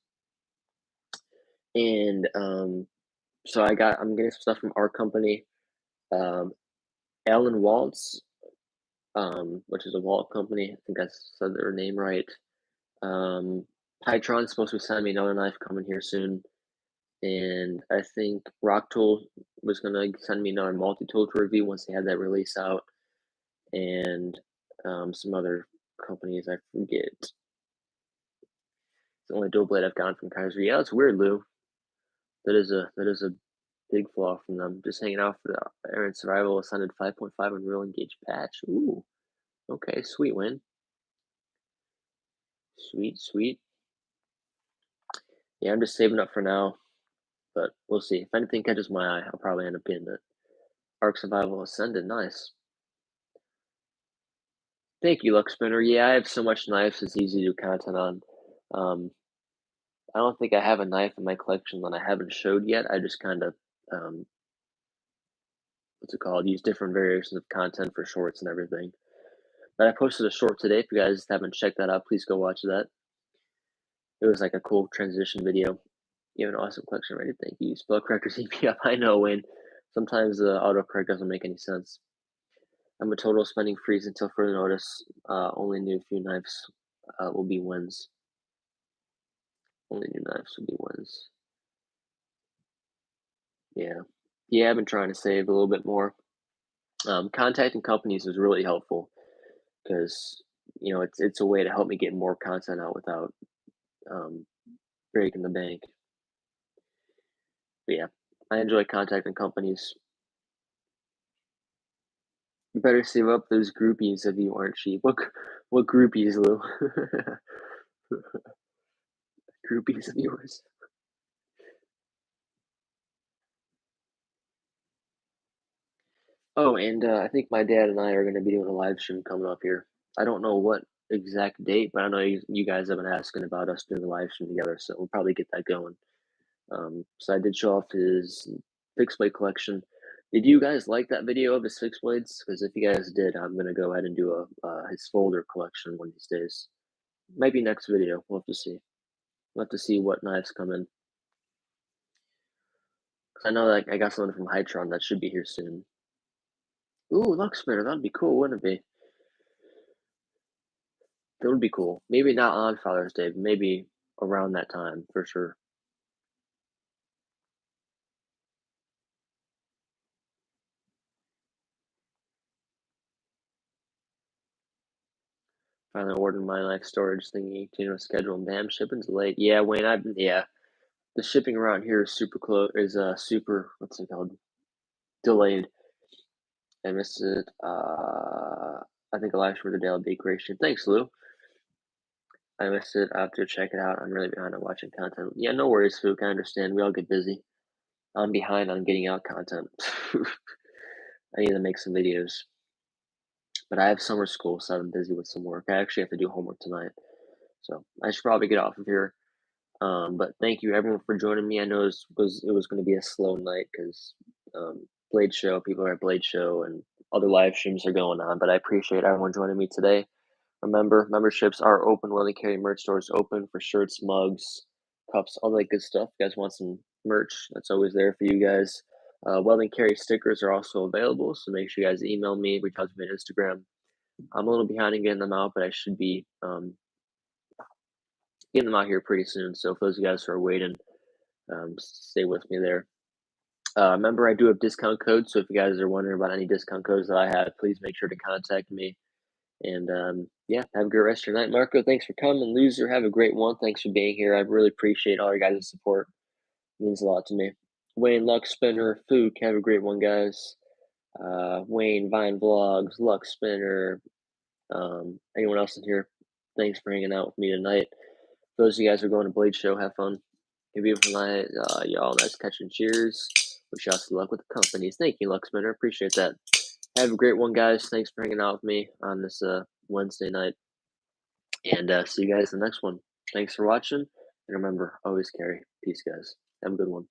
A: and so I'm getting some stuff from our company. Um, Allen Waltz, which is a wallet company. I think I said their name right. Pytron's supposed to send me another knife coming here soon. And I think Rock Tool was gonna send me another multi-tool to review once they had that release out. And some other companies I forget. It's the only dual blade I've gotten from Kaiser. Yeah, it's weird, Lou. That is a big flaw from them. Just hanging out for the Aaron Survival Ascended 5.5 and real engaged patch. Ooh, okay, sweet win. Sweet, sweet. Yeah, I'm just saving up for now, but we'll see. If anything catches my eye, I'll probably end up getting it. Arc Survival Ascended, nice. Thank you, Lux Spinner. Yeah, I have so much knives, it's easy to do content on. Um, I don't think I have a knife in my collection that I haven't showed yet. I just kind of, um, what's it called? Use different variations of content for shorts and everything. But I posted a short today. If you guys haven't checked that out, please go watch that. It was like a cool transition video. You have an awesome collection ready. Thank you. Spell correctors EPF. I know, Wayne. Sometimes the autocorrect doesn't make any sense. I'm a total spending freeze until further notice. Only new few knives will be wins. Only new knives will be wins. Yeah. Yeah, I've been trying to save a little bit more. Contacting companies is really helpful because it's a way to help me get more content out without um, breaking the bank. But yeah, I enjoy contacting companies. You better save up those groupies if you aren't cheap. What groupies, Lou? Groupies of yours. Oh, and I think my dad and I are going to be doing a live stream coming up here. I don't know what exact date, but I know you guys have been asking about us doing a live stream together, so we'll probably get that going. So I did show off his fixed blade collection. Did you guys like that video of his fixed blades? Because if you guys did, I'm gonna go ahead and do a his folder collection one of these days. Maybe next video. We'll have to see. We'll have to see what knives come in. 'Cause I know that I got something from Hytron that should be here soon. Ooh, Lux spinner. That'd be cool, wouldn't it be? That would be cool. Maybe not on Father's Day, but maybe around that time for sure. Finally ordered my like storage thingy, schedule, and damn, shipping's late. Yeah, Wayne, yeah. The shipping around here is super close. Is super what's it called? Delayed. I missed it. I think a live for the Daily Bake Creation. Thanks, Lou. I missed it. I have to check it out. I'm really behind on watching content. Yeah, no worries, Fook. I understand. We all get busy. I'm behind on getting out content. I need to make some videos, but I have summer school, so I'm busy with some work. I actually have to do homework tonight, so I should probably get off of here. But thank you everyone for joining me. I know it was going to be a slow night because Blade Show, people are at Blade Show, and other live streams are going on. But I appreciate everyone joining me today. Remember, memberships are open. Weldandcarry merch store is open for shirts, mugs, cups, all that good stuff. If you guys want some merch, that's always there for you guys. Weldandcarry stickers are also available, so make sure you guys email me, reach out to me on Instagram. I'm a little behind in getting them out, but I should be getting them out here pretty soon. So for those of you guys who are waiting, stay with me there. Remember, I do have discount codes, so if you guys are wondering about any discount codes that I have, please make sure to contact me. And yeah, have a great rest of your night, Marco. Thanks for coming, loser. Have a great one. Thanks for being here. I really appreciate all your guys' support. It means a lot to me. Wayne, Lux Spinner, Fook. Have a great one, guys. Wayne, Vine Vlogs, Lux Spinner. Anyone else in here? Thanks for hanging out with me tonight. For those of you guys who are going to Blade Show, have fun. Have a beautiful night. Y'all, nice catching. Cheers. Wish y'all some luck with the companies. Thank you, Lux Spinner. Appreciate that. Have a great one, guys. Thanks for hanging out with me on this Wednesday night. And see you guys in the next one. Thanks for watching. And remember, always carry. Peace, guys. Have a good one.